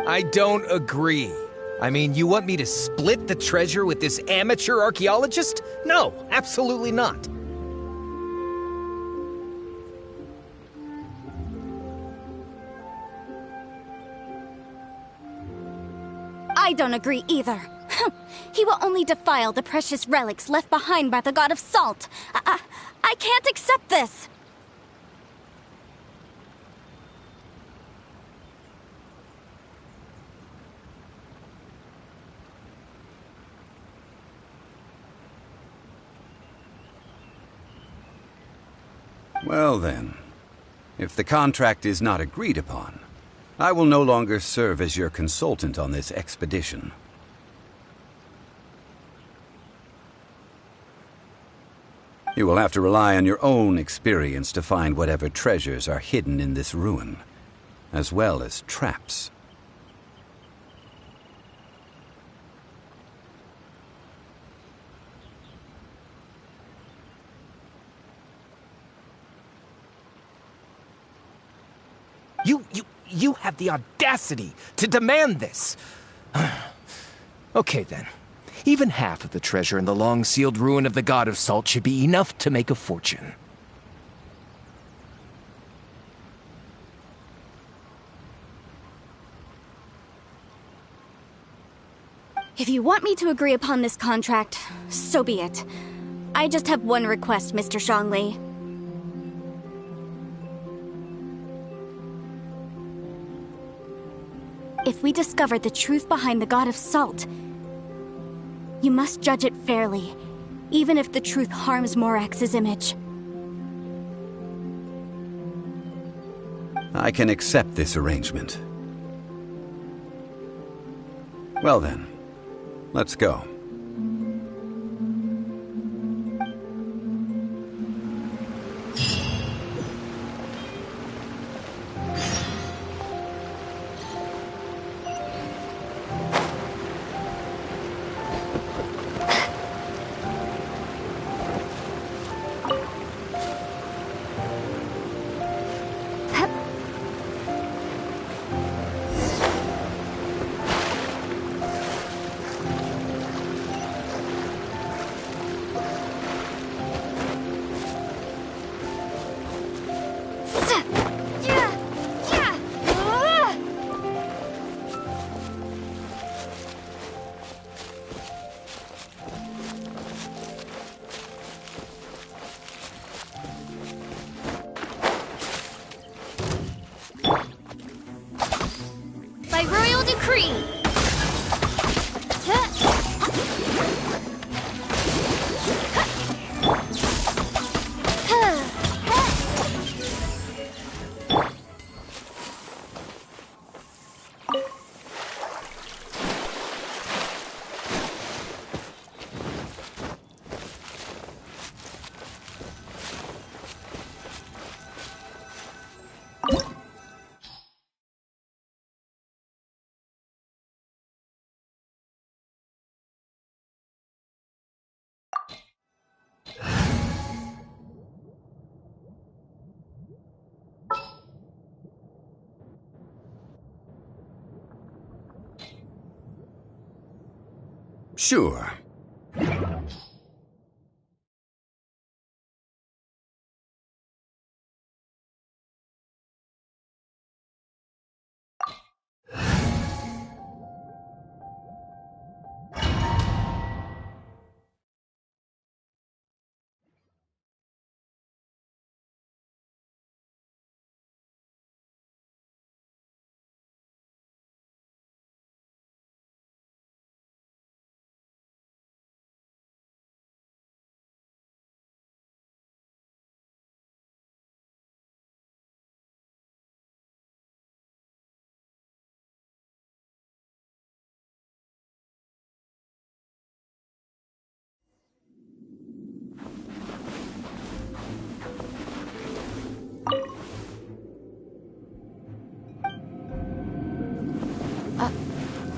I don't agree. I mean, you want me to split the treasure with this amateur archaeologist? No, absolutely not. I don't agree either. He will only defile the precious relics left behind by the God of Salt. I can't accept this. Well then, if the contract is not agreed upon, I will no longer serve as your consultant on this expedition. You will have to rely on your own experience to find whatever treasures are hidden in this ruin, as well as traps. You have the audacity to demand this. Okay then. Even half of the treasure in the long-sealed ruin of the God of Salt should be enough to make a fortune. If you want me to agree upon this contract, so be it. I just have one request, Mr. Zhongli. If we discover the truth behind the God of Salt, you must judge it fairly, even if the truth harms Morax's image. I can accept this arrangement. Well then, let's go. By royal decree. Sure.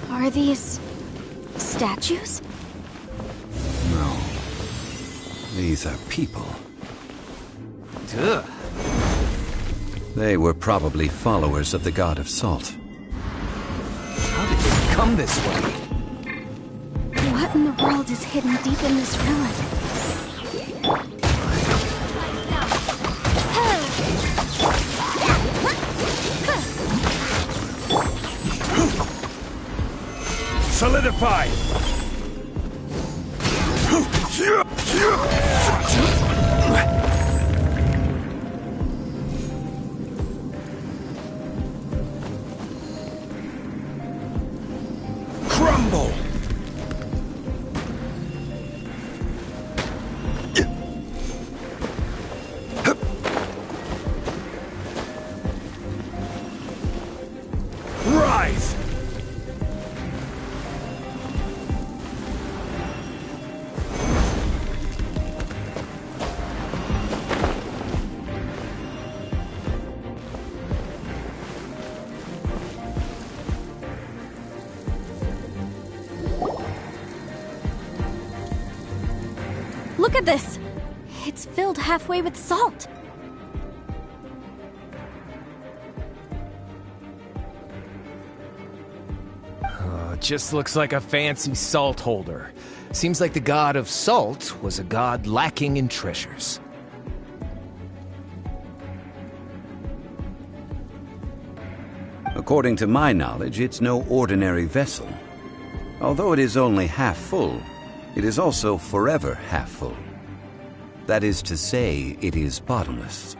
Are these statues? No. These are people. Ugh. They were probably followers of the God of Salt. come this way. What in the world is hidden deep in this ruin? Solidify! Crumble! Rise! Look at this! It's filled halfway with salt. Just looks like a fancy salt holder. Seems like the god of salt was a god lacking in treasures. According to my knowledge, it's no ordinary vessel. Although it is only half full, it is also forever half full. That is to say, it is bottomless.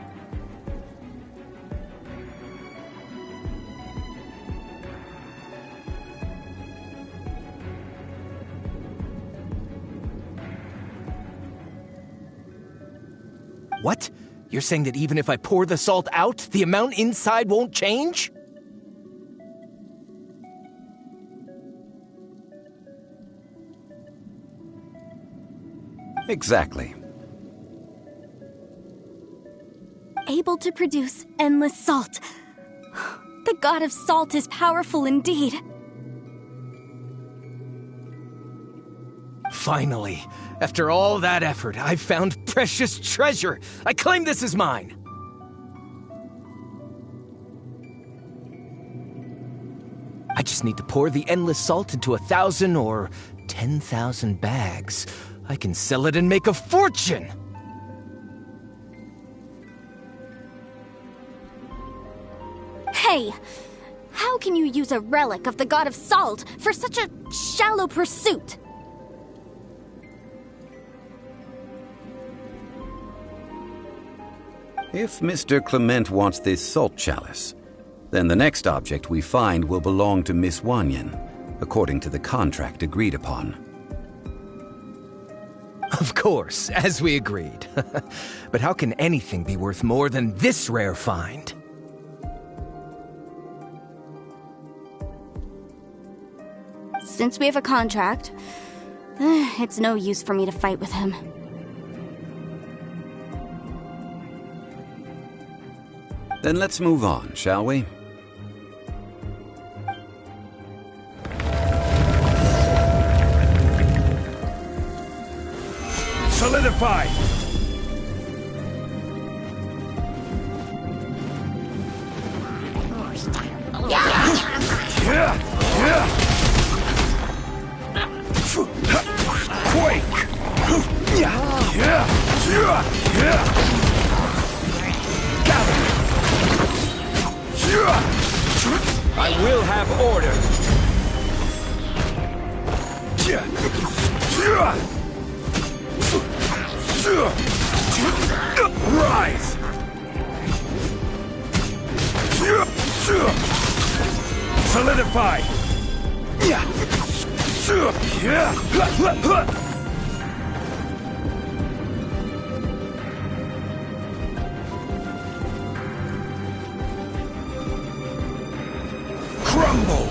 What? You're saying that even if I pour the salt out, the amount inside won't change? Exactly. Able to produce endless salt. The god of salt is powerful indeed. Finally, after all that effort, I've found precious treasure. I claim this as mine. I just need to pour the endless salt into 1,000 or 10,000 bags. I can sell it and make a fortune! Hey! How can you use a relic of the god of salt for such a shallow pursuit? If Mr. Clement wants this salt chalice, then the next object we find will belong to Miss Wanyan, according to the contract agreed upon. Of course, as we agreed. But how can anything be worth more than this rare find? Since we have a contract, it's no use for me to fight with him. Then let's move on, shall we? Solidify! Quake! I will have order! Rise! Solidify! Crumble!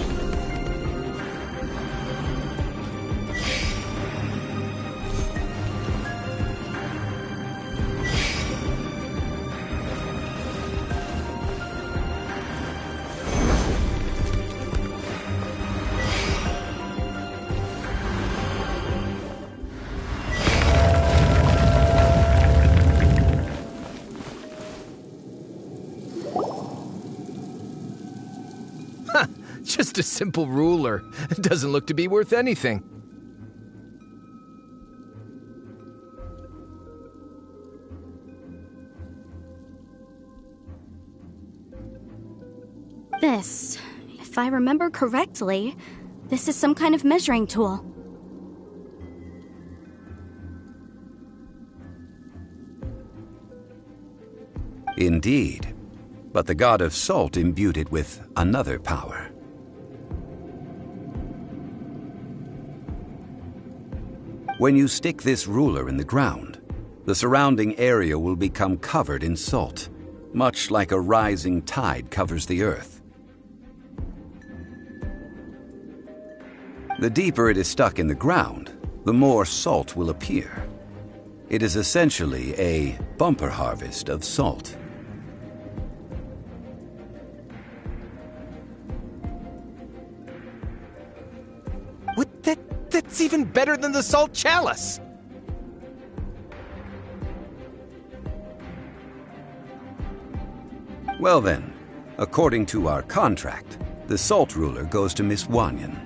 Just a simple ruler. It doesn't look to be worth anything. This, if I remember correctly, this is some kind of measuring tool. Indeed. But the god of salt imbued it with another power. When you stick this ruler in the ground, the surrounding area will become covered in salt, much like a rising tide covers the earth. The deeper it is stuck in the ground, the more salt will appear. It is essentially a bumper harvest of salt. That's even better than the salt chalice! Well then, according to our contract, the salt ruler goes to Miss Wanyan.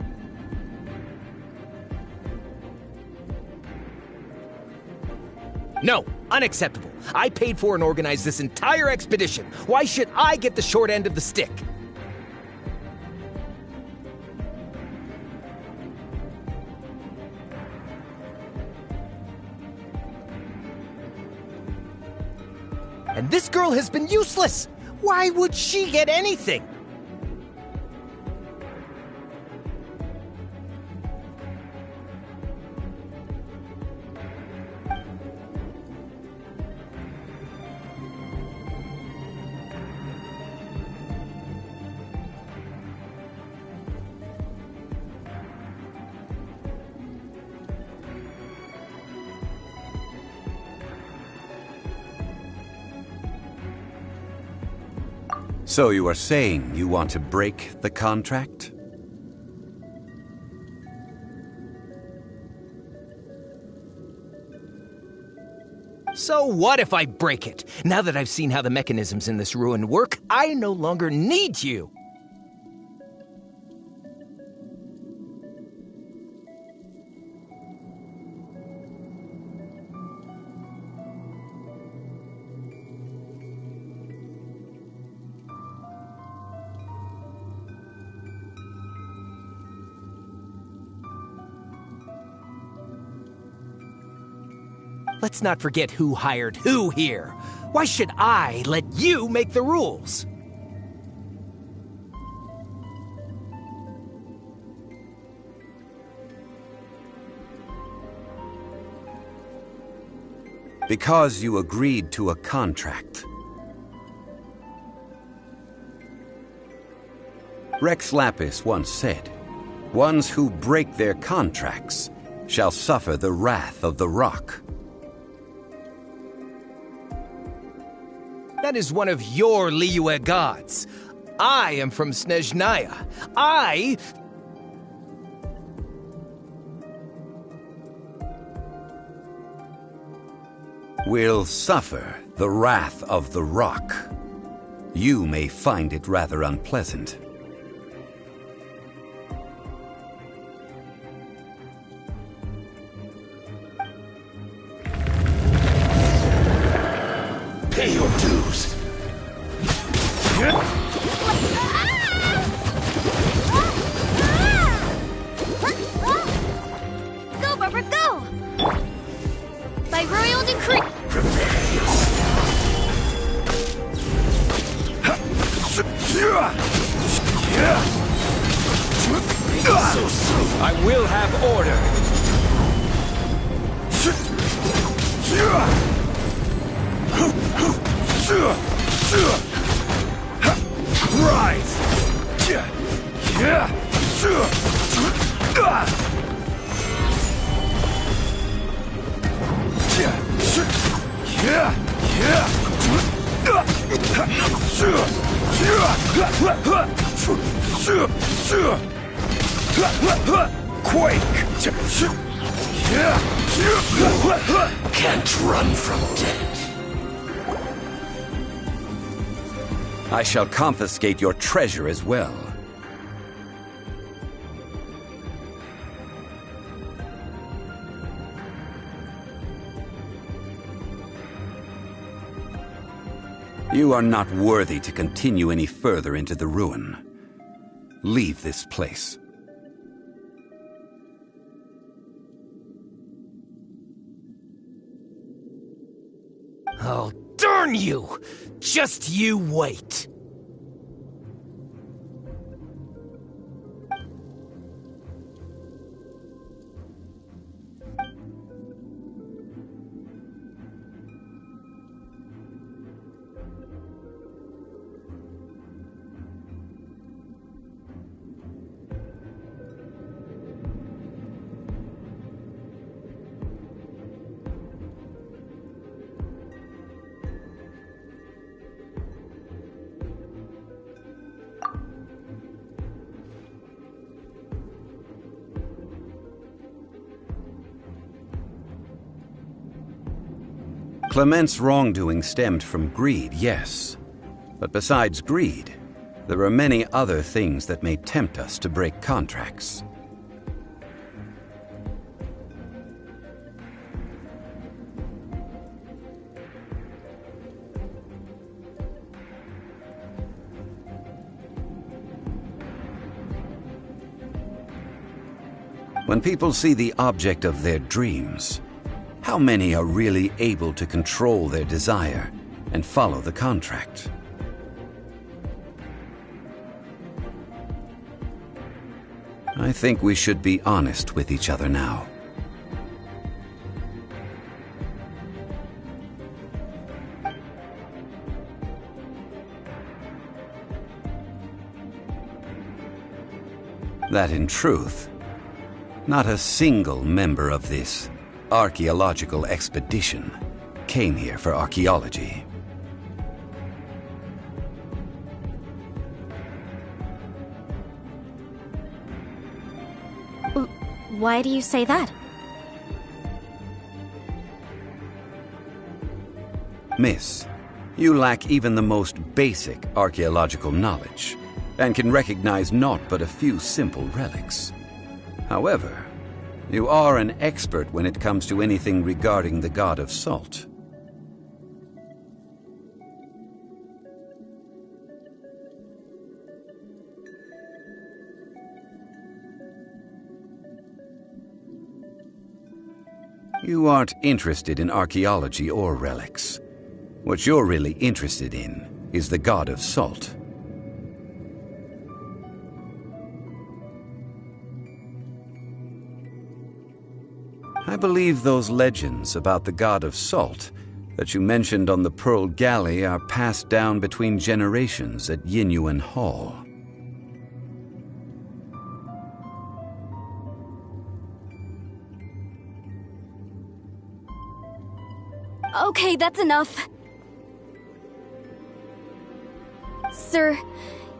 No, unacceptable. I paid for and organized this entire expedition. Why should I get the short end of the stick? And this girl has been useless! Why would she get anything? So you are saying you want to break the contract? So what if I break it? Now that I've seen how the mechanisms in this ruin work, I no longer need you! Let's not forget who hired who here. Why should I let you make the rules? Because you agreed to a contract. Rex Lapis once said, "Ones who break their contracts shall suffer the wrath of the rock." That is one of your Liyue gods. I am from Snezhnaya. I will suffer the wrath of the rock. You may find it rather unpleasant. Pay your dues. Go, Barbara, go! By royal decree. Prepare yourself. So soon. I will have order. Rise! Quake! Can't run from death. I shall confiscate your treasure as well. You are not worthy to continue any further into the ruin. Leave this place. Oh, darn you! Just you wait! Clement's wrongdoing stemmed from greed, yes. But besides greed, there are many other things that may tempt us to break contracts. When people see the object of their dreams, how many are really able to control their desire and follow the contract? I think we should be honest with each other now. That in truth, not a single member of this archaeological expedition came here for archaeology. Why do you say that? Miss, you lack even the most basic archaeological knowledge, and can recognize naught but a few simple relics. However, you are an expert when it comes to anything regarding the god of salt. You aren't interested in archaeology or relics. What you're really interested in is the god of salt. I believe those legends about the god of salt that you mentioned on the Pearl Galley are passed down between generations at Yinyuan Hall. Okay, that's enough. Sir,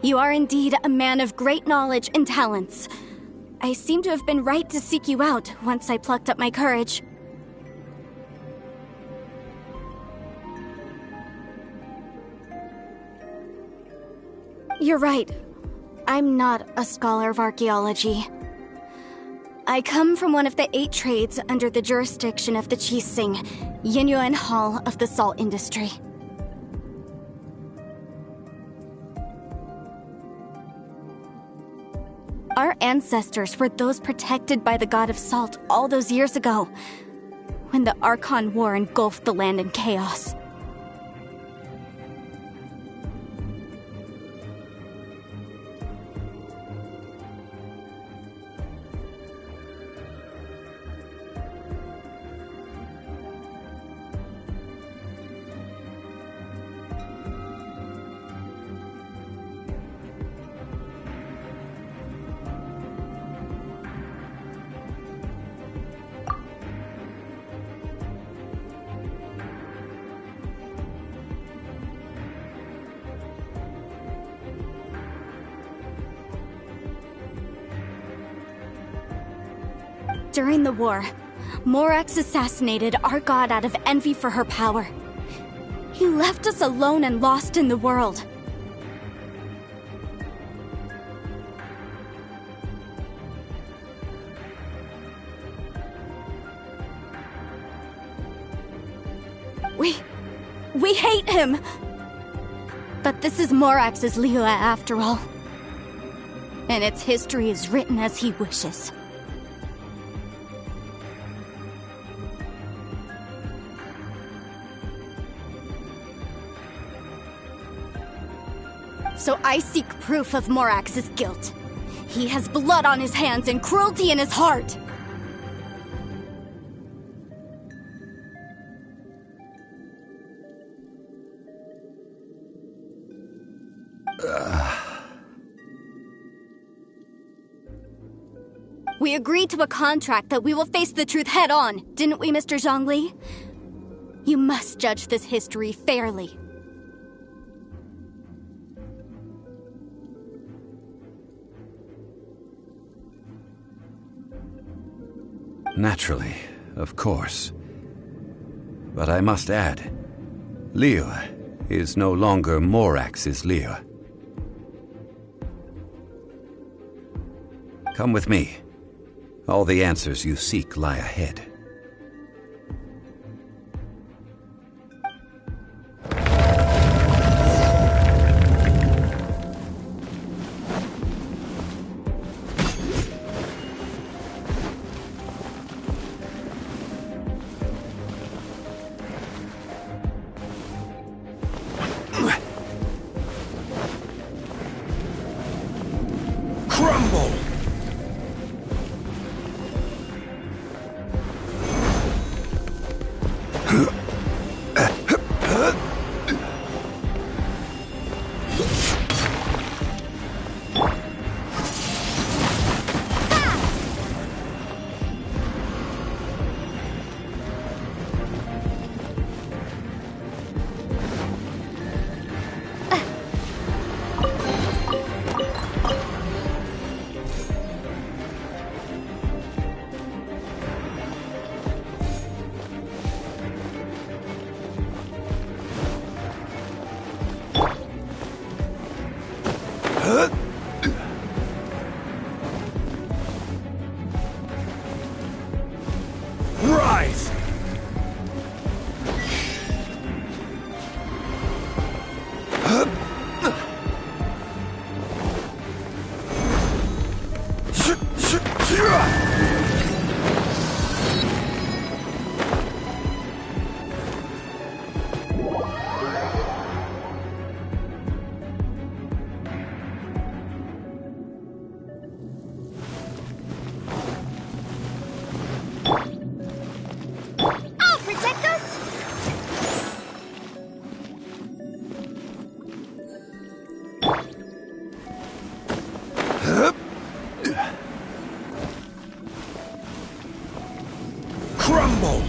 you are indeed a man of great knowledge and talents. I seem to have been right to seek you out once I plucked up my courage. You're right. I'm not a scholar of archaeology. I come from one of the 8 trades under the jurisdiction of the Qixing, Yinyuan Hall of the salt industry. Our ancestors were those protected by the god of salt all those years ago, when the Archon War engulfed the land in chaos. During the war, Morax assassinated our god out of envy for her power. He left us alone and lost in the world. We hate him! But this is Morax's Liyue after all. And its history is written as he wishes. So I seek proof of Morax's guilt. He has blood on his hands and cruelty in his heart. We agreed to a contract that we will face the truth head on, didn't we, Mr. Zhongli? You must judge this history fairly. Naturally, of course. But I must add, Liyue is no longer Morax's Liyue. Come with me. All the answers you seek lie ahead. Crumble! Rise! Crumble!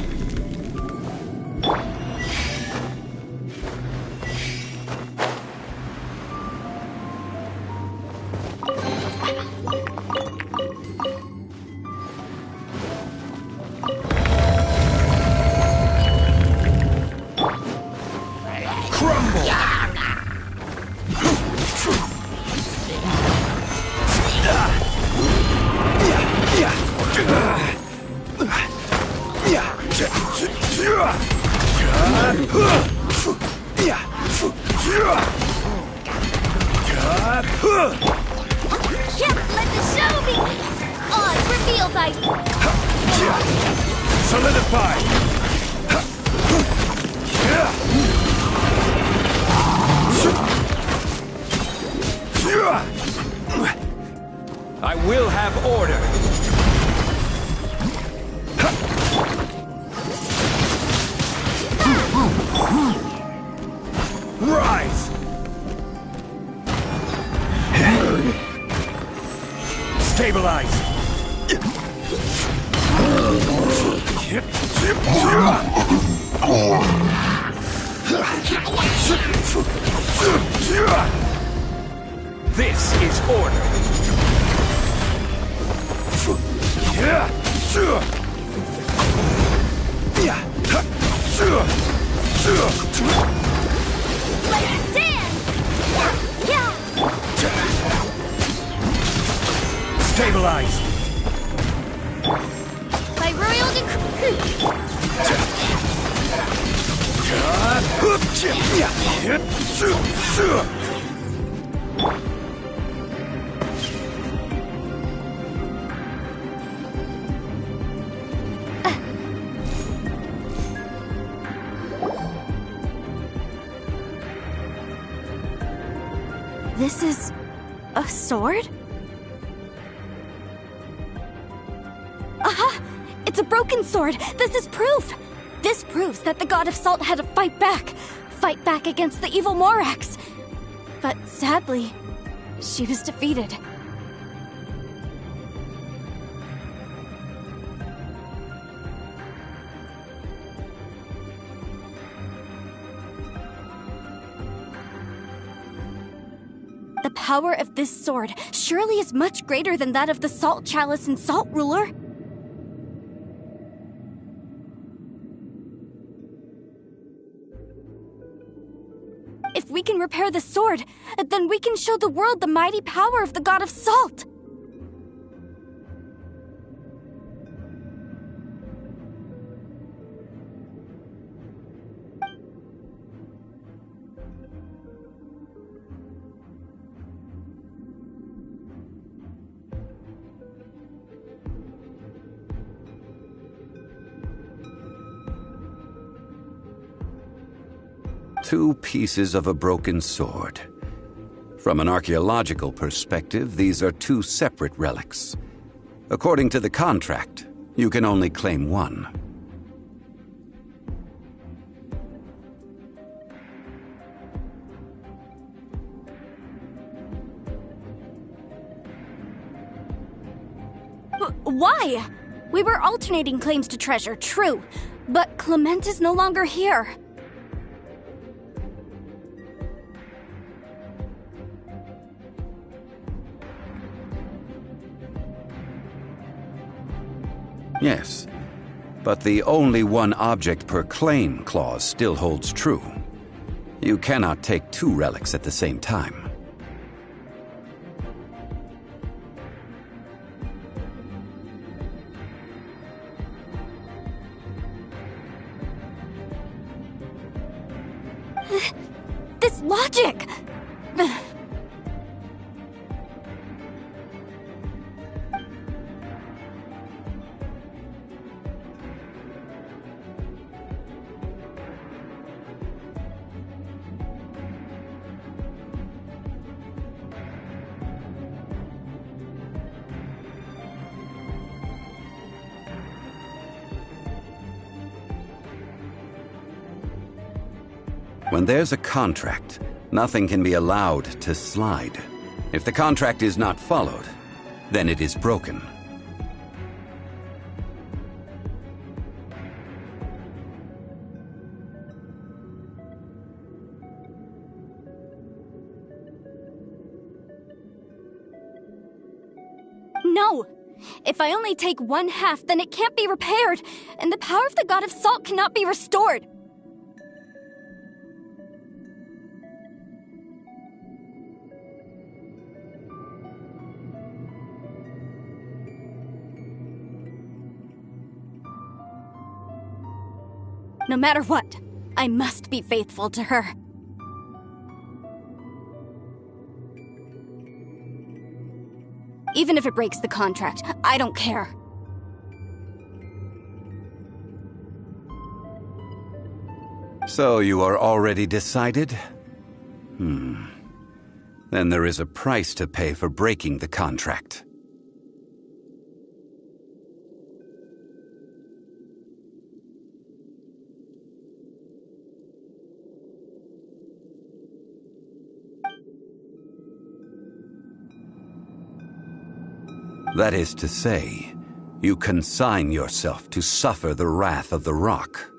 Yep, let the show begin! On, reveal thyself! Solidify! I will have order! Rise! Stabilize! This is order! Let's dance! Yeah! Stabilize! By royal decree! This is a sword? Aha! It's a broken sword! This is proof! This proves that the God of Salt had to fight back. Fight back against the evil Morax. But sadly, she was defeated. The power of this sword surely is much greater than that of the Salt Chalice and Salt Ruler. If we can repair the sword, then we can show the world the mighty power of the God of Salt. Two pieces of a broken sword. From an archaeological perspective, these are two separate relics. According to the contract, you can only claim one. Why? We were alternating claims to treasure, true, but Clement is no longer here. Yes, but the only one object per claim clause still holds true. You cannot take two relics at the same time. This logic! When there's a contract, nothing can be allowed to slide. If the contract is not followed, then it is broken. No! If I only take one half, then it can't be repaired, and the power of the God of Salt cannot be restored. No matter what, I must be faithful to her. Even if it breaks the contract, I don't care. So you are already decided? Then there is a price to pay for breaking the contract. That is to say, you consign yourself to suffer the wrath of the rock.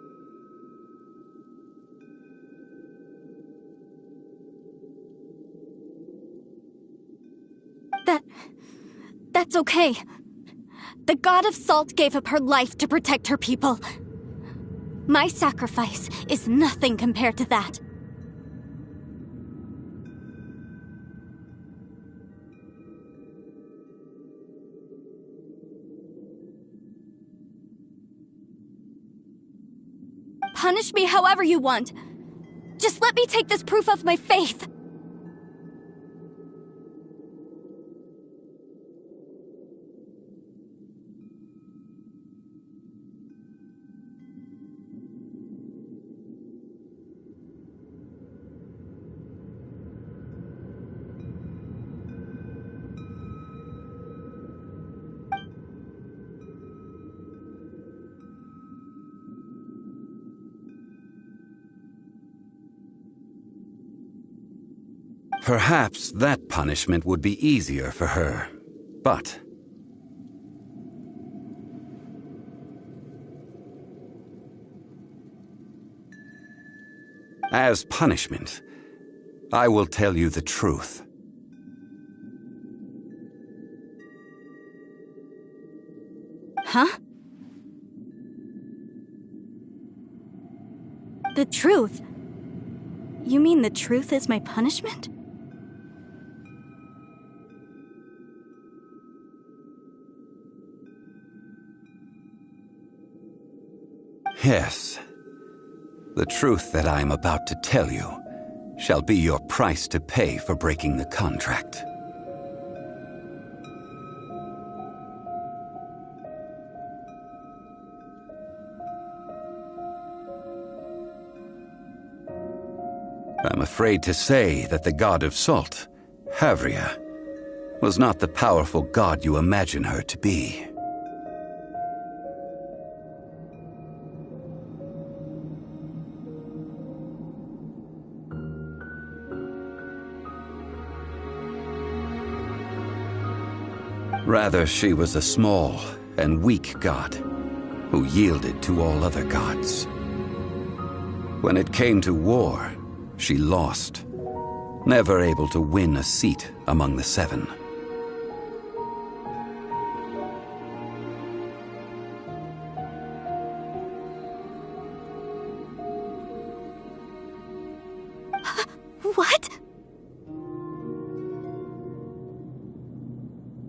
That's okay. The God of Salt gave up her life to protect her people. My sacrifice is nothing compared to that. Punish me however you want. Just let me take this proof of my faith. Perhaps that punishment would be easier for her, but... as punishment, I will tell you the truth. Huh? The truth? You mean the truth is my punishment? Yes. The truth that I am about to tell you shall be your price to pay for breaking the contract. I'm afraid to say that the god of salt, Havria, was not the powerful god you imagine her to be. Rather, she was a small and weak god who yielded to all other gods. When it came to war, she lost, never able to win a seat among the seven. What?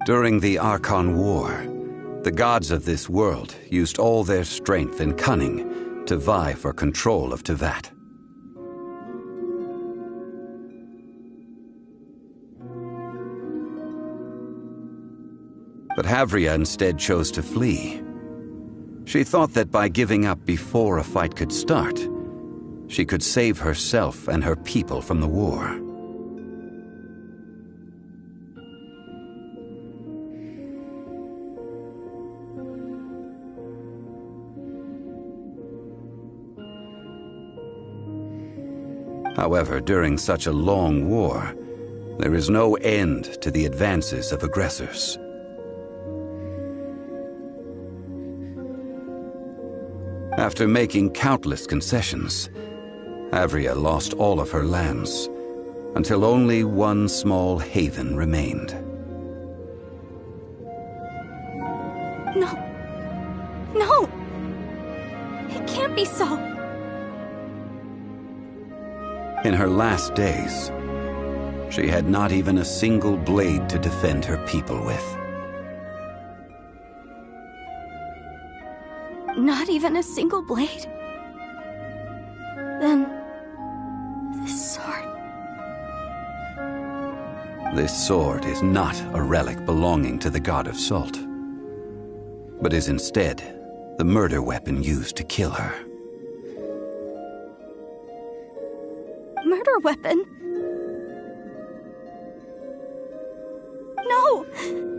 During the Archon War, the gods of this world used all their strength and cunning to vie for control of Teyvat. But Havria instead chose to flee. She thought that by giving up before a fight could start, she could save herself and her people from the war. However, during such a long war, there is no end to the advances of aggressors. After making countless concessions, Havria lost all of her lands, until only one small haven remained. No. No! It can't be so. In her last days, she had not even a single blade to defend her people with. Not even a single blade? Then... this sword... This sword is not a relic belonging to the god of salt, but is instead the murder weapon used to kill her. Murder weapon? No!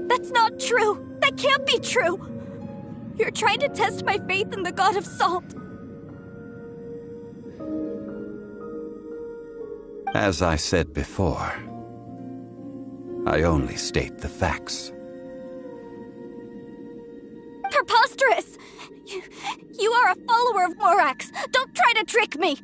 That's not true! That can't be true! You're trying to test my faith in the god of salt. As I said before, I only state the facts. Preposterous! You are a follower of Morax! Don't try to trick me!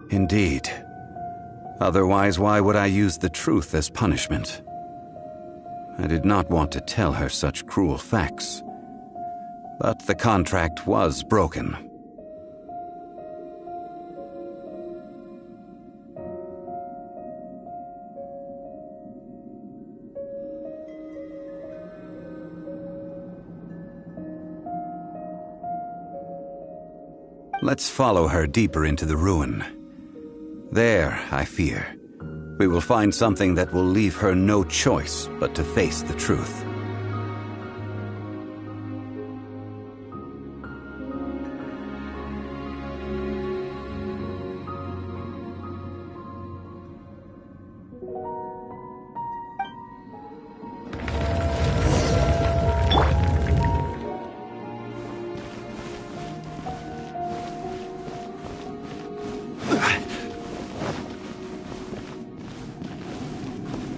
Indeed, Otherwise, why would I use the truth as punishment? I did not want to tell her such cruel facts. But the contract was broken. Let's follow her deeper into the ruin. There, I fear, we will find something that will leave her no choice but to face the truth.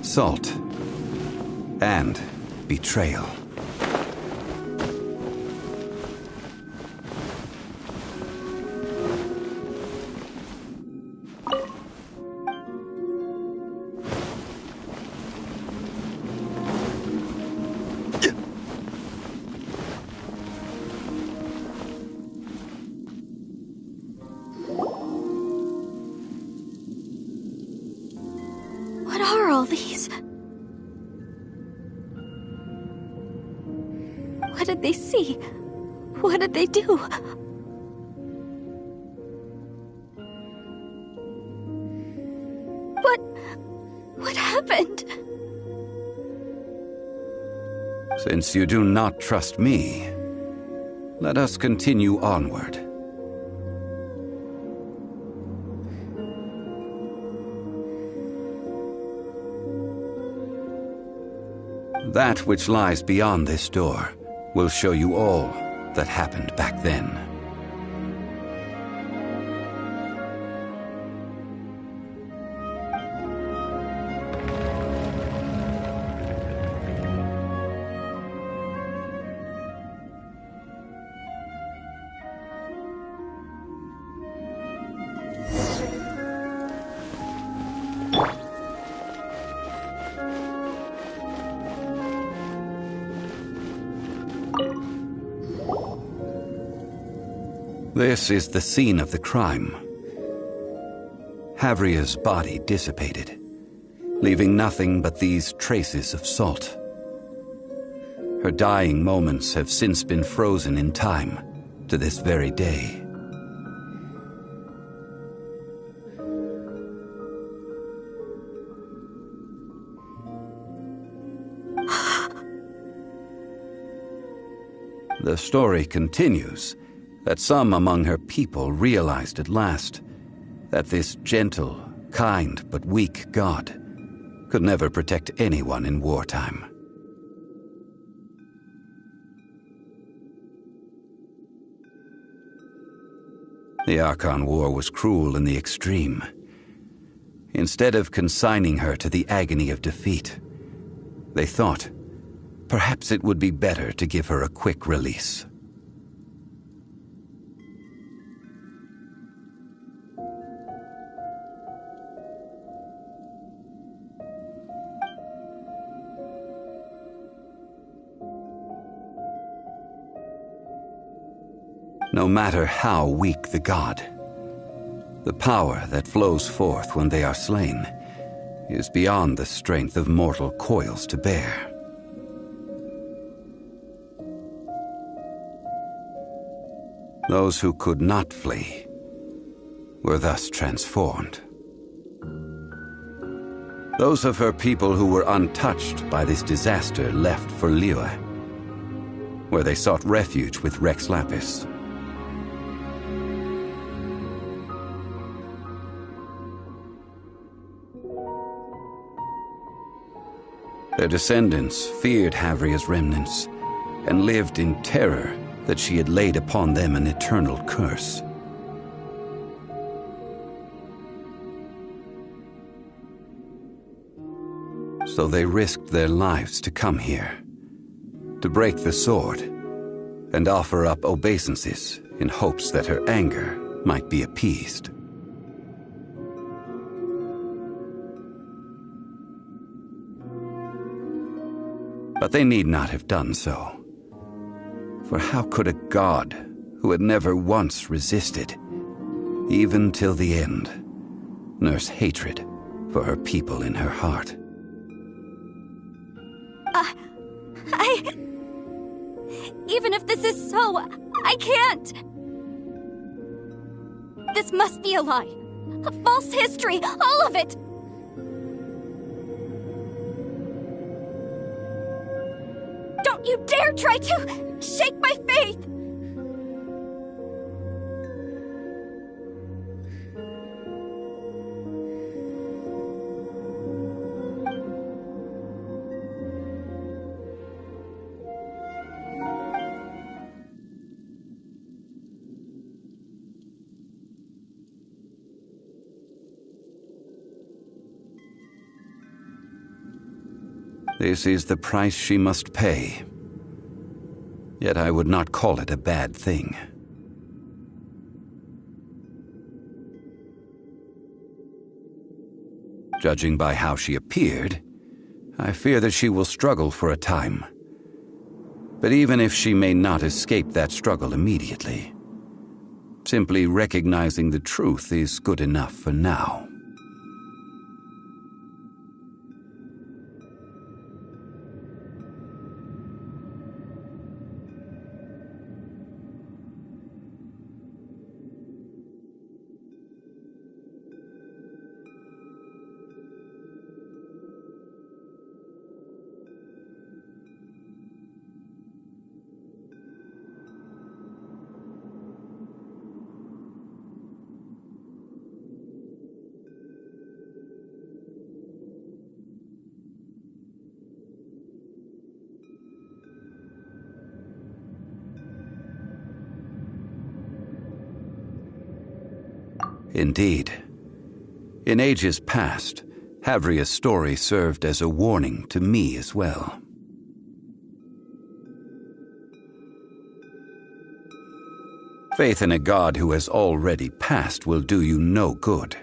Salt and betrayal. What are all these? What did they see? What did they do? What happened? Since you do not trust me, let us continue onward. That which lies beyond this door will show you all that happened back then. This is the scene of the crime. Havria's body dissipated, leaving nothing but these traces of salt. Her dying moments have since been frozen in time to this very day. The story continues that some among her people realized at last that this gentle, kind, but weak god could never protect anyone in wartime. The Archon War was cruel in the extreme. Instead of consigning her to the agony of defeat, they thought perhaps it would be better to give her a quick release. No matter how weak the god, the power that flows forth when they are slain is beyond the strength of mortal coils to bear. Those who could not flee were thus transformed. Those of her people who were untouched by this disaster left for Liyue, where they sought refuge with Rex Lapis. Their descendants feared Havria's remnants and lived in terror that she had laid upon them an eternal curse. So they risked their lives to come here, to break the sword, and offer up obeisances in hopes that her anger might be appeased. But they need not have done so. For how could a god who had never once resisted, even till the end, nurse hatred for her people in her heart? Even if this is so, I can't! This must be a lie. A false history, all of it! Don't you dare try to shake my faith! This is the price she must pay. Yet I would not call it a bad thing. Judging by how she appeared, I fear that she will struggle for a time. But even if she may not escape that struggle immediately, simply recognizing the truth is good enough for now. Indeed. In ages past, Havria's story served as a warning to me as well. Faith in a god who has already passed will do you no good.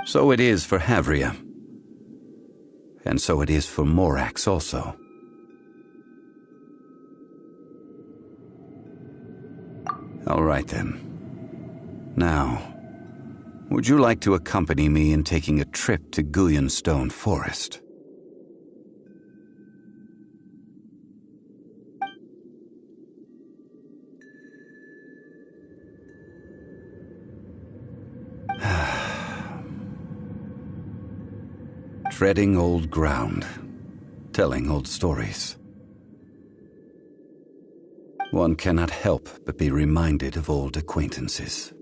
So it is for Havria. And so it is for Morax also. All right then. Now, would you like to accompany me in taking a trip to Guyanstone Forest? Treading old ground, telling old stories. One cannot help but be reminded of old acquaintances.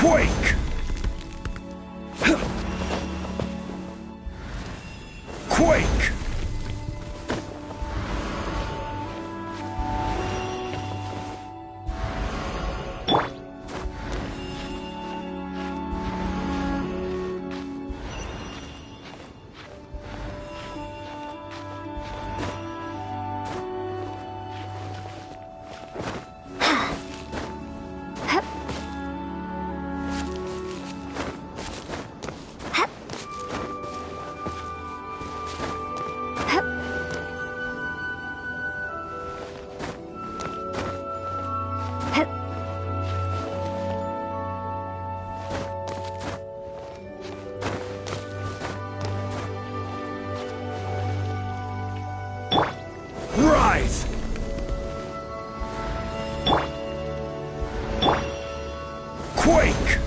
Quake! Quake! Rise! Quake!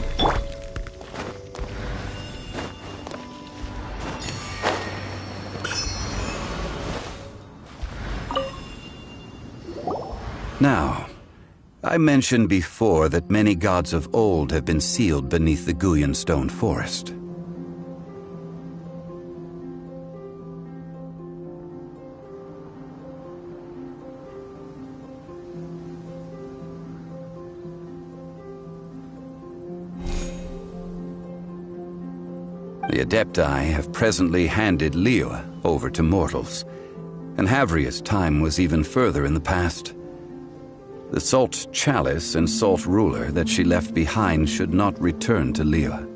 Now, I mentioned before that many gods of old have been sealed beneath the Guyan stone forest. The Adepti have presently handed Liyue over to mortals, and Havria's time was even further in the past. The Salt Chalice and Salt Ruler that she left behind should not return to Liyue.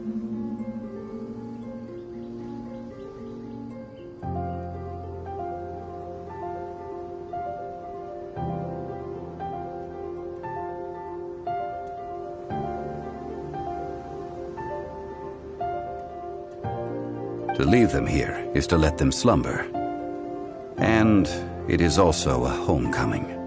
To leave them here is to let them slumber. And it is also a homecoming.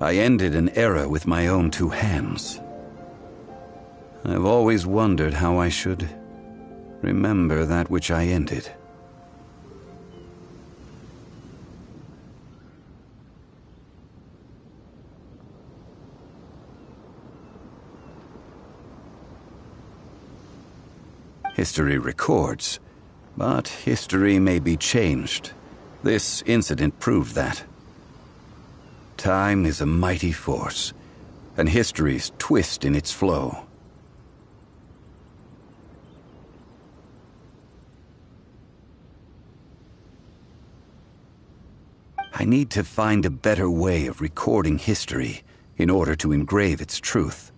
I ended an era with my own two hands. I've always wondered how I should remember that which I ended. History records, but history may be changed. This incident proved that. Time is a mighty force, and history's twist in its flow. I need to find a better way of recording history in order to engrave its truth.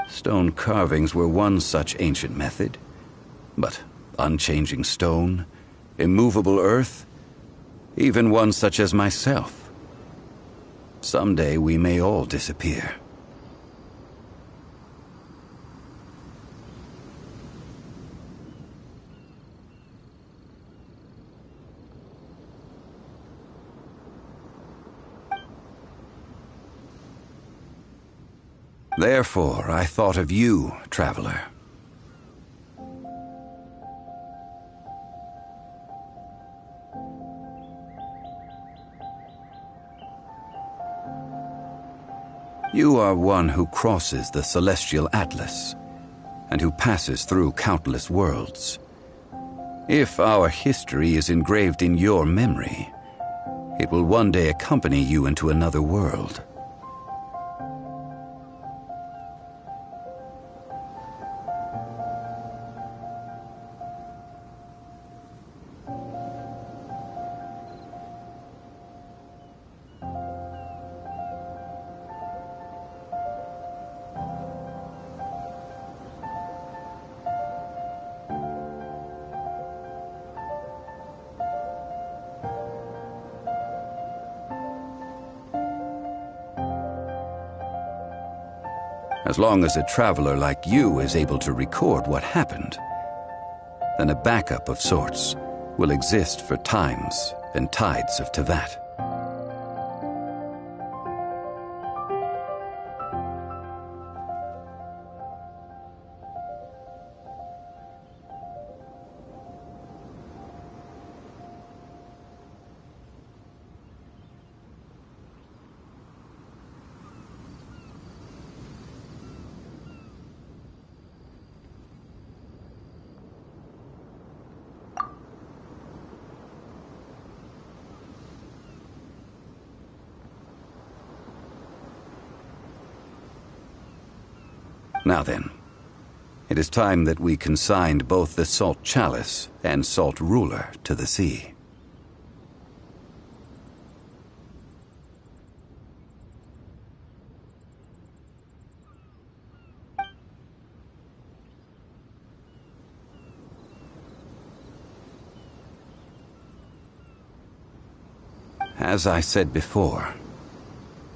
Stone carvings were one such ancient method, but unchanging stone, immovable earth, even one such as myself. Someday we may all disappear. Therefore, I thought of you, traveler. You are one who crosses the celestial atlas, and who passes through countless worlds. If our history is engraved in your memory, it will one day accompany you into another world. As long as a traveler like you is able to record what happened, then a backup of sorts will exist for times and tides of Tevat. Now then, it is time that we consigned both the Salt Chalice and Salt Ruler to the sea. As I said before,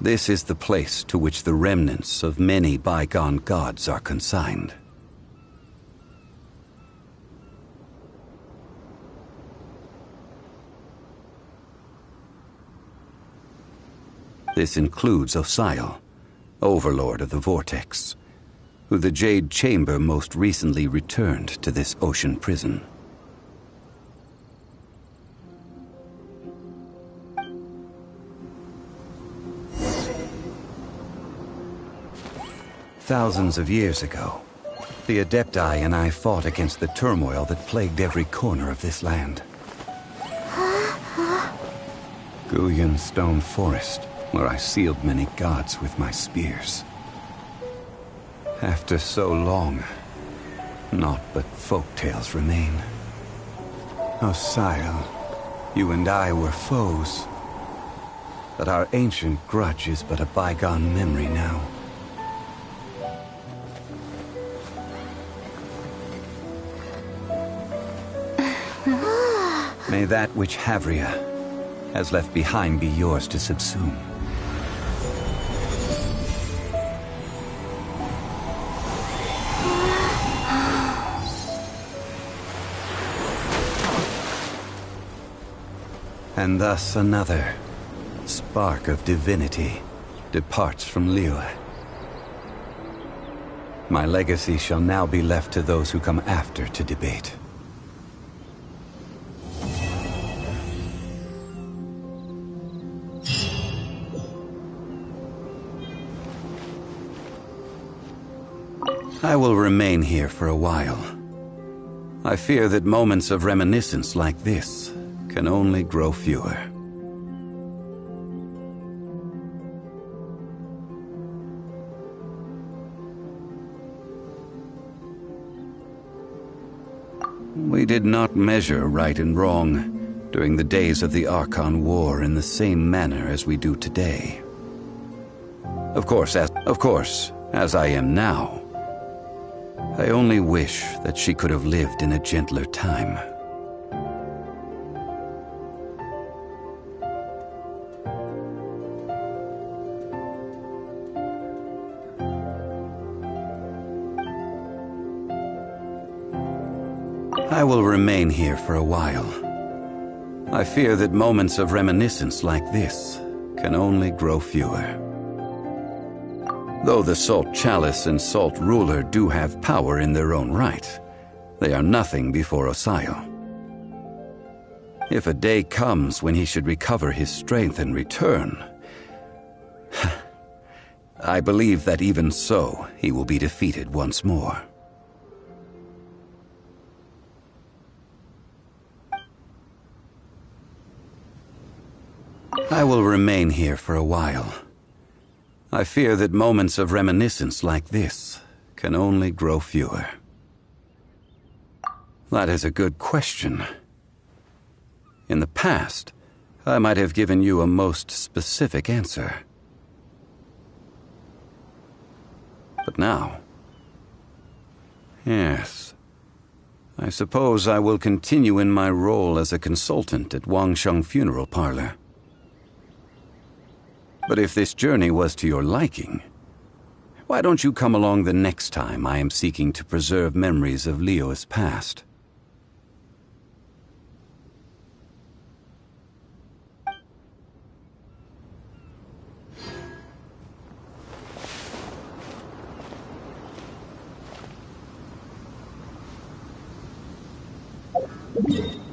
this is the place to which the remnants of many bygone gods are consigned. This includes Osial, Overlord of the Vortex, who the Jade Chamber most recently returned to this ocean prison. Thousands of years ago, the Adepti and I fought against the turmoil that plagued every corner of this land. Guyan Stone Forest, where I sealed many gods with my spears. After so long, naught but folk tales remain. Osial, you and I were foes, but our ancient grudge is but a bygone memory now. May that which Havria has left behind be yours to subsume. And thus another spark of divinity departs from Liyue. My legacy shall now be left to those who come after to debate. I will remain here for a while. I fear that moments of reminiscence like this can only grow fewer. We did not measure right and wrong during the days of the Archon War in the same manner as we do today. Of course, as I am now, I only wish that she could have lived in a gentler time. I will remain here for a while. I fear that moments of reminiscence like this can only grow fewer. Though the Salt Chalice and Salt Ruler do have power in their own right, they are nothing before Osial. If a day comes when he should recover his strength and return, I believe that even so, he will be defeated once more. I will remain here for a while. I fear that moments of reminiscence like this can only grow fewer. That is a good question. In the past, I might have given you a most specific answer. But now, yes, I suppose I will continue in my role as a consultant at Wangsheng Funeral Parlor. But if this journey was to your liking, why don't you come along the next time I am seeking to preserve memories of Liyue's past? Huh?